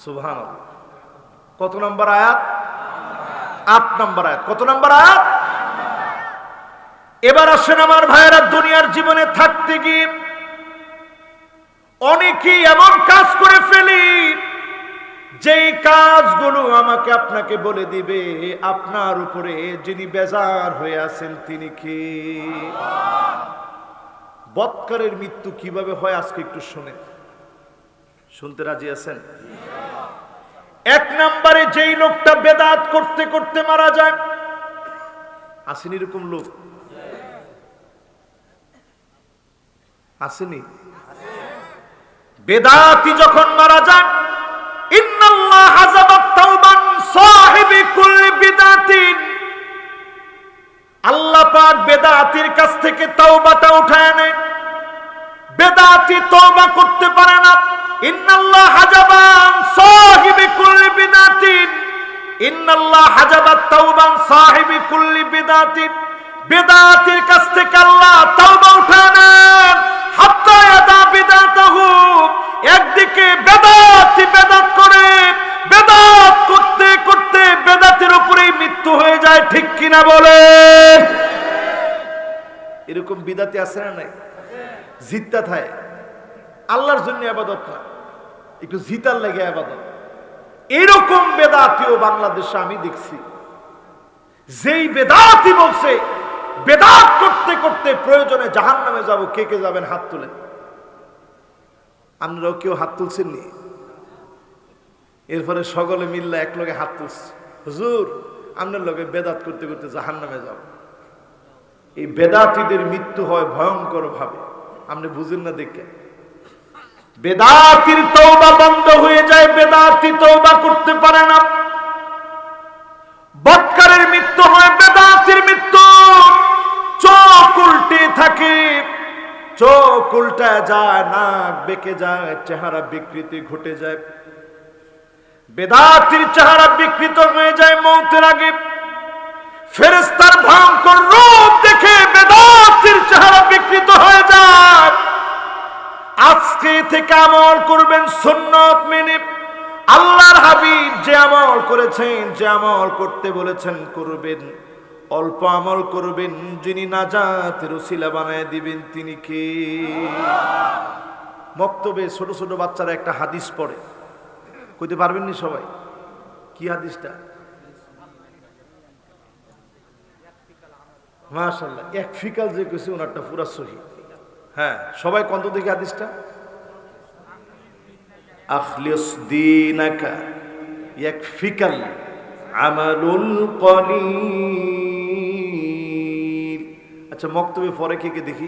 Speaker 1: সুবহানাল্লাহ। কত নম্বর আয়াত? ৮ নম্বর আয়াত। কত নম্বর আয়াত? এবার আসেন আমার ভাইয়েরা, দুনিয়ার জীবনে থাকতে গিয়ে অনেকেই এমন কাজ করে ফেলি, যেই কাজগুলো আমাকে আপনাকে বলে দিবে আপনার উপরে যিনি বেজার হয়ে আছেন তিনি কে?
Speaker 2: বৎকারের মৃত্যু কিভাবে হয় আজকে একটু শুনে, শুনতে রাজি আছেন? এক নম্বরে যেই লোকটা বেদাত করতে করতে মারা যায়, আসেনি এরকম লোক? আসেনি? বেদাতি যখন মারা যায়, ইন্নাল্লাহ হাজাবাত তাওবান সাহিবি কুল্লি বিদাতিন, আল্লাহ পাক বেদাতির কাছ থেকে তওবাটা উঠায় নেয়। বেদাতি তওবা করতে পারে না। ইন্নাল্লাহ হাজাবান সাহিবি কুল্লি বিদাতিন, ইন্নাল্লাহ হাজাবাত তাওবান সাহিবি কুল্লি বিদাতিন, বেদাতির কাছ থেকে আল্লাহ তওবা উঠায় নেন। হাত্তা ইয়াদা বিদাতাহু, একদিকে বেদাতি বেদাত করে, বেদাত করতে করতে বেদাতের উপরেই মৃত্যু হয়ে যায়, ঠিক কিনা বলে? এরকম বিদাতি আছে না নাই? জিততা থাকে, আল্লাহর জন্য ইবাদত না, একটু জিতার লাগে ইবাদত। এরকম বেদাতিও বাংলাদেশে আমি দেখছি। যেই বেদাতি বলছে বেদাত করতে করতে প্রয়োজনে জাহান্নামে যাব, কে কে যাবেন হাত তুলেন। আপনারাও কেউ হাত তুলছেননি? এরপরে সকলে মিল্লা এক লগে হাত তুলছে, হুজুর আপনার লগে বেদাত করতে করতে জাহান্নামে যাব। এই বেদাতীদের মৃত্যু হয় ভয়ঙ্কর ভাবে, আপনি বুঝেন না দেখে। বেদাতির তওবা বন্ধ হয়ে যায়, বেদাতি তওবা করতে পারে না। বৎকারের মৃত্যু হয়, বেদাতির মৃত্যু। চোখ উল্টে থাকে, চোখ উল্টা যায়, নাক বেঁকে যায়, চেহারা বিকৃতি ঘটে যায়। বেদাতির চেহারা বিকৃত হয়ে যায় মৌতের আগে। ফেরেশতার ভয়ঙ্কর রূপ দেখে বেদাতির চেহারা বিকৃত হয়ে যায়। আজকে থেকে আমল করবেন সুন্নাত মেনে। আল্লাহর হাবিব যে আমল করেছেন, যে আমল করতে বলেছেন করবেন। অল্প আমল করবেন, যিনি নাজাতের ওসিলা বানায় দিবেন তিনি কে? মক্তবে ছোট ছোট বাচ্চারা একটা হাদিস পড়ে, কইতে পারবেন নি সবাই? কি হাদিসটা? মাশাআল্লাহ, এক ফিকাল যে কইছে ওনারটা পুরা সহি। হ্যাঁ, সবাই কন্ত দেখি হাদিসটা। আখলিস দীনাকা ইয়াকফিকাল আমালুল কলিল। আচ্ছা, মক্তবে পরে কে কে দেখি।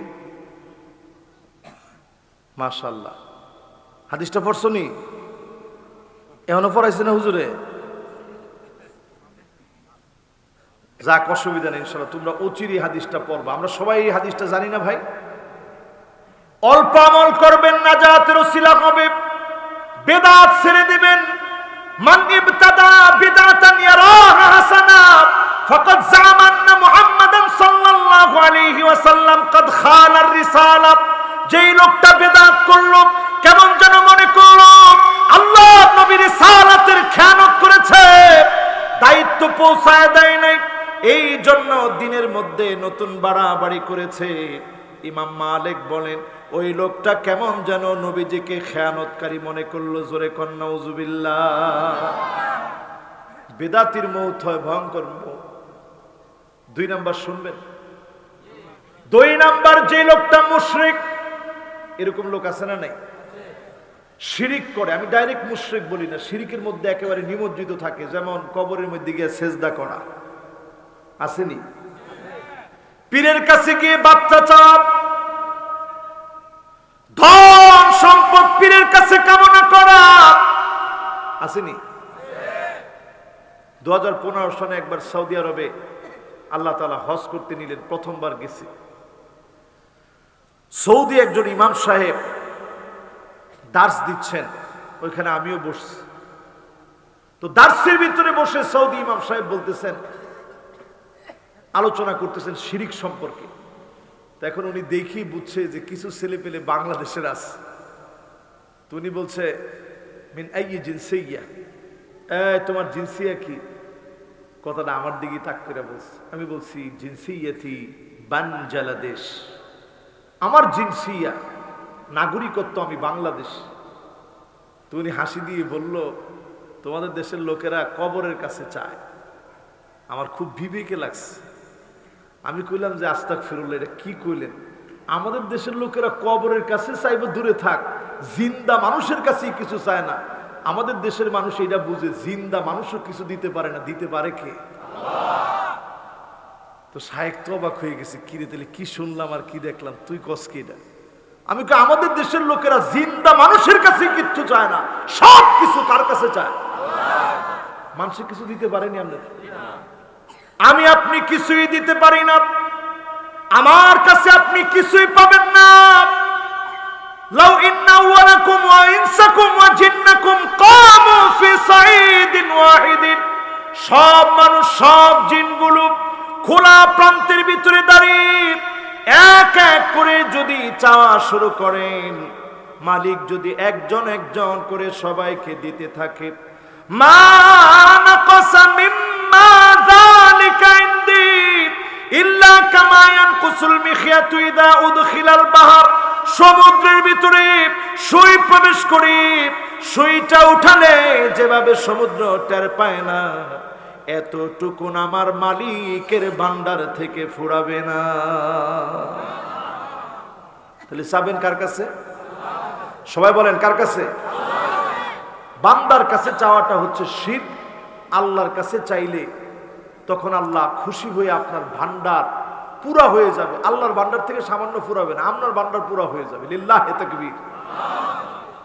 Speaker 2: মাশাআল্লাহ, হাদিসটা পড়ছনি? এখনো পড়াইছে না হুজুরে? যাক, অসুবিধা নেই, ইনশাআল্লাহ তোমরা অচিরি হাদিসটা পড়বা। আমরা সবাই এই হাদিসটা জানি না ভাই। অল্প আমল করবেন, নাজাতের ওসিলা হবে। বেদাত ছেড়ে দিবেন। মান ইবতাদা বিদআতান ইয়ারাহা হাসানা ফাকাদ জাআমা আন্না মুহাম্মাদান সাল্লাল্লাহু আলাইহি ওয়াসাল্লাম কদ খানার রিসালা। যেই লোকটা বেদাত করলো, কেমন যেন মনে করলো আল্লাহ নবীর রিসালাতের খেয়ানত করেছে, দায়িত্ব পৌঁছায় দেয় নাই, এই জন্য দিনের মধ্যে নতুন বাড়াবাড়ি করেছে। ইমাম মালিক বলেন ওই লোকটা কেমন যেন নবীজিকে খেয়ানতকারী মনে করলো। জোরে কন নাউজুবিল্লাহ। বেদাতির মৌত হয় ভয়ঙ্কর মৌত। 2 নাম্বার শুনবেন। 2 নাম্বার, যে লোকটা মুশরিক, এরকম লোক আছে না নাই? শিরিক করে, আমি ডাইরেক্ট মুশরিক বলি না, শিরিকের মধ্যে একেবারে নিমজ্জিত থাকে, যেমন কবরের মধ্যে গিয়ে সেজদা করা, আসেনি? পীরের কাছে গিয়ে বাচ্চা চাওয়া, ধন সম্পদ পীরের কাছে কামনা করা, আসেনি? 2015 সনে একবার সৌদি আরবে আল্লাহ তাআলা হজ করতে নিলেন, প্রথমবার গেছি। সৌদি একজন ইমাম সাহেব দার্স দিচ্ছেন, ওইখানে আমিও বসছি। তো দার্সের ভিতরে বসে সৌদি ইমাম সাহেব বলতেছেন, আলোচনা করতেছেন শিরিক সম্পর্কে। তো এখন উনি দেখি বুঝছে যে কিছু ছেলে পেলে বাংলাদেশের আছে। তো উনি বলছে মিন আইয়ি জিনসিয়া, তোমার জিনসিয়া কি? কথাটা আমার দিকে তাক করে বলছে। আমি বলছি জিনসিয়াতি বাংলাদেশ, আমার জিনসিয়া নাগরিকত্ব আমি বাংলাদেশ। তো উনি হাসি দিয়ে বলল, তোমাদের দেশের লোকেরা কবরের কাছে চায়। আমার খুব বিবেকে লাগছে। আমি কইলাম যে আস্তাগফিরুল্লাহ, এটা কি কইলেন? আমাদের দেশের লোকেরা কবরের কাছে চাইবে দূরে থাক, জিন্দা মানুষের কাছেই কিছু চায় না। আমাদের দেশের মানুষ এটা বুঝে, জিন্দা মানুষও কিছু দিতে পারে না, দিতে পারে কে? তো শায়েখ তো অবাক হয়ে গেছে, কিরে তাহলে কি শুনলাম আর কি দেখলাম, তুই কস কি এটা? আমি কই আমাদের দেশের লোকেরা জিন্দা মানুষের কাছে কিচ্ছু চায় না, সব কিছু কার কাছে চায়? মানুষের কিছু দিতে পারেনি আমরা, আমি আপনি কিছুই দিতে পারি না, আমার কাছে আপনি কিছুই পাবেন না। লাউ ইন্না আওয়ালাকুম ওয়া ইনসাকুম ওয়া জিন্নাকুম কামু ফি সাঈদিন ওয়াহিদিন, সব মানুষ সব জিনগুলো খোলা প্রান্তের ভিতরে দাঁড়িয়ে এক এক করে যদি চাওয়া শুরু করেন, মালিক যদি একজন একজন করে সবাইকে দিতে থাকে, মা নাকাসা মিম্মা যালিকা ইনদি ইল্লা কামা ইয়ানকুসুল মিখিয়াতু ইযা উদখিলাল বাহর, সমুদ্রের ভিতরে সুই প্রবেশ করে সুইটা উঠালে যেভাবে সমুদ্র টের পায় না, এতটুকুন আমার মালিকের ভান্ডার থেকে ফুরাবে না। তাহলে চাবেন কার কাছে? সবাই বলেন কার কাছে? বান্দার কাছে চাওয়াটা হচ্ছে শিরক। আল্লাহর কাছে চাইলে তখন আল্লাহ খুশি হয়ে আপনার ভান্ডার পুরা হয়ে যাবে। আল্লাহর ভান্ডার থেকে সামান্য ফুরাবে না, আপনার ভান্ডার পুরা হয়ে যাবে। লিল্লাহি তাকবীর।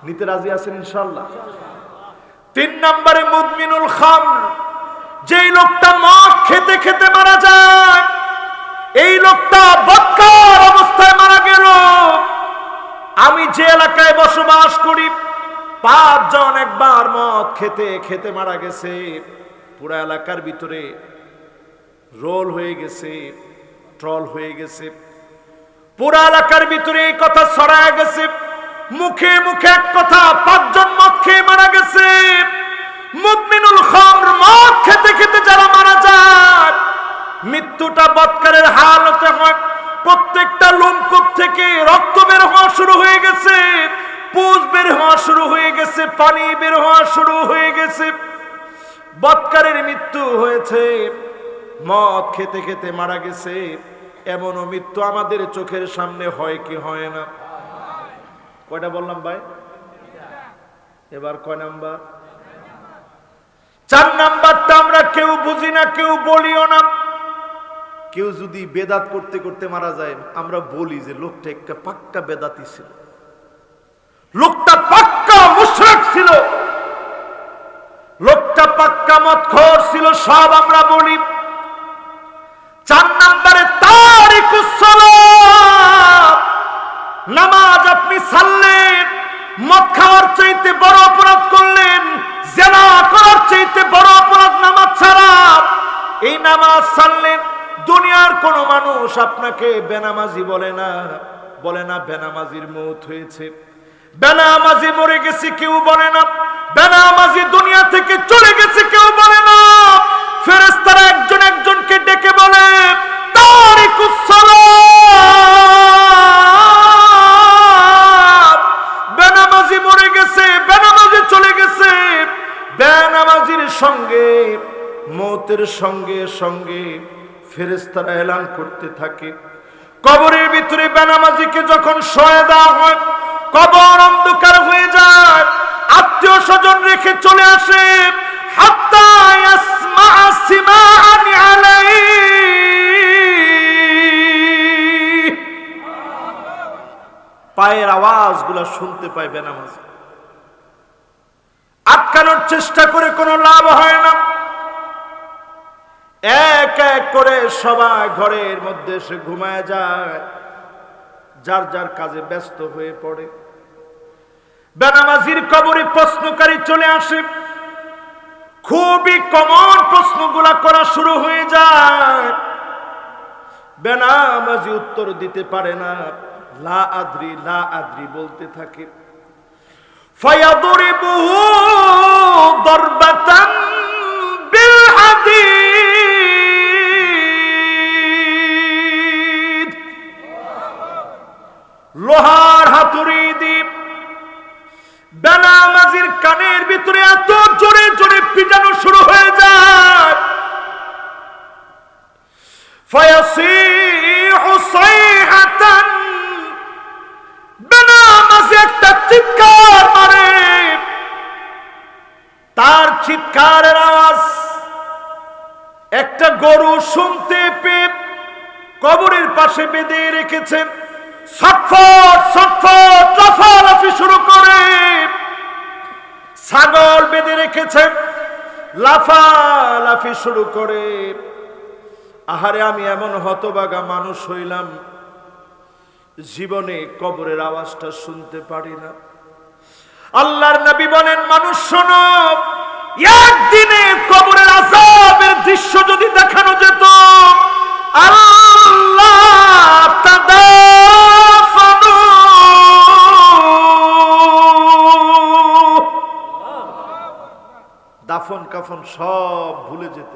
Speaker 2: নিতে রাজি আছেন ইনশাআল্লাহ? 3 নম্বরে মুদমিনুল খামর, যেই লোকটা মদ খেতে খেতে মারা যায়, এই লোকটা বদকার অবস্থায় মারা গেল। আমি যে এলাকায় বসবাস করি, 5 জন একবার মদ খেতে খেতে মারা গেছে। পুরা এলাকার ভিতরে রোল হয়ে গেছে, ট্রল হয়ে গেছে, পুরা এলাকার ভিতরে এই কথা ছড়ায় গেছে, মুখে মুখে এক কথা, 5 জন মদ খেয়ে মারা গেছে। মুদমিনুল খামর, মদ খেতে খেতে যারা মারা যায়, মৃত্যুটা বদকারের হালতে হয়। প্রত্যেকটা লোমকূপ থেকে রক্ত বের হওয়া শুরু হয়ে গেছে, পুজ বের হওয়া শুরু হয়ে গেছে, পানি বের হওয়া শুরু হয়ে গেছে। বদকারের মৃত্যু হয়েছে, মদ খেতে খেতে মারা গেছে। এমনও মৃত্যু আমাদের চোখের সামনে হয় কি হয় না? কয়টা বললাম ভাই? এবার কয় নাম্বার? 4 নাম্বারটা আমরা কেউ বুঝি না, কেউ বলিও না। কেউ যদি বেদাত করতে করতে মারা যায়, আমরা বলি যে লোকটা একটা পাক্কা বেদাতি ছিল, লোকটা পাক্কা মুশরিক ছিল, লোকটা পাক্কা মদখোর ছিল, সব আমরা বলি। 4 নম্বরে তারিকুস সালাত, নামাজ আপনি ছাড়লেন, মদ খাওয়ার চাইতে বড় অপরাধ করলেন, জিনা করার চাইতে বড় অপরাধ নামাজ ছাড়া। এই নামাজ ছাড়লেন, দুনিয়ার কোন মানুষ আপনাকে বেনামাজি বলে না, বলে না বেনামাজির মওত হয়েছে, বেনামাজি মরে গেছে কেউ বলে না, বেনামাজি দুনিয়া থেকে চলে গেছে কেউ বলে না। ফেরেশতারা একজন একজনকে ডেকে বলে তারিকুস সালাত, বেনামাজি মরে গেছে, বেনামাজি চলে গেছে। বেনামাজির সঙ্গে মওতের সঙ্গে সঙ্গে ফেরেশতারা এলান করতে থাকে। কবরের ভিতরে বেনামাজিকে যখন শোয়া দেওয়া হয়, কবর অন্ধকার হয়ে যায়, আত্মীয় স্বজন রেখে চলে আসে। হাত্তা ইয়াসমা সিমাআন আলাইহি, পায়ের আওয়াজগুলো শুনতে পায় বেনামাজি। আটকানোর চেষ্টা করে কোনো লাভ হয় না। এক এক করে সবাই ঘরের মধ্যে এসে ঘুমায় যায়, যার যার কাজে ব্যস্ত হয়ে পড়ে। বেনামাজির কবরে প্রশ্নকারী চলে আসে, খুবই কমন প্রশ্নগুলা করা শুরু হয়ে যায়। বেনামাজি উত্তর দিতে পারে না, লা আদ্রি লা আদ্রি বলতে থাকে। ফায়াদরিবুহু দরবাতান বিল হাদিদ, লোহার হাতুড়ি দিয়ে বেনামাজির কানের ভিতরে এত জোরে জোরে পিটানো শুরু হয়ে যায়। ফায়াসিহু সাইহাতান
Speaker 1: গরু শুনতে পেয়ে কবরের পাশে বেঁধে রেখেছেন। ছটফট ছটফট লাফালাফি শুরু করে। ছাগল বেঁধে রেখেছেন, লাফালাফি শুরু করে। আহারে আমি এমন হতভাগা মানুষ হইলাম, জীবনে কবরের আওয়াজটা শুনতে পারি না। আল্লাহর নবী বলেন, মানুষ শোনো, একদিনে কবরের আযাবের দৃশ্য যদি দেখানো যেত, আল্লাহ তাদাফানু, দাফন কাফন সব ভুলে যেত,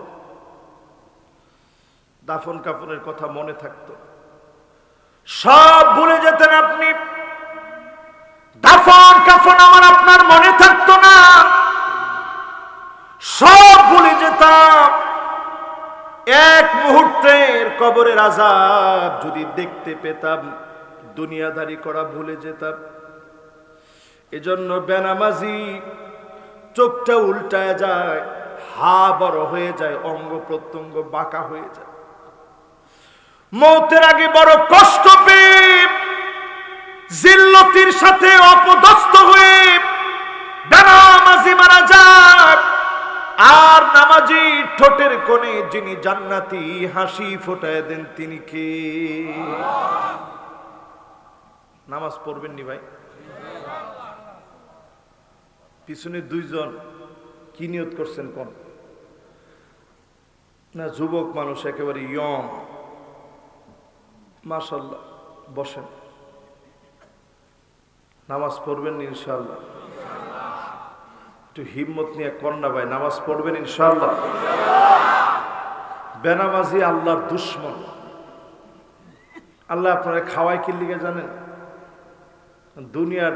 Speaker 1: দাফন কাফনের কথা মনে থাকতো, সব ভুলে যেতেন আপনি। দাফন কাফন আমার আপনার মনে থাকতো না, সব ভুলে যেতাম। এক মুহূর্তের কবরের আযাব যদি দেখতে পেতাম, দুনিয়াদারি করা ভুলে যেতাম। এজন্য বেনামাজি চোখটা উল্টায় যায়, হা বড় হয়ে যায়, অঙ্গ প্রত্যঙ্গ বাঁকা হয়ে যায়। মৌতের আগে বড় কষ্ট পেয়ে, জিল্লতির সাথে অপদস্থ হয়ে বেনামাজি মারা যায়। আর নামাজি ঠোঁটের কোণে যিনি জান্নাতি হাসি ফোটায় দেন, তিনি কে? নামাজ পড়বেন নি ভাই? পিছনে দুইজন কি নিয়ত করছেন কোন? না, যুবক মানুষ, একেবারে ইয়ং, মাশাআল্লাহ। বসেন, নামাজ পড়বেন ইনশাআল্লাহ। একটু হিম্মত নিয়ে কন্যা ভাই, নামাজ পড়বেন ইনশাআল্লাহ। বেনামাজি আল্লাহর দুশ্মন। আল্লাহ আপনারা খাওয়াই কি লিগে জানেন? দুনিয়ার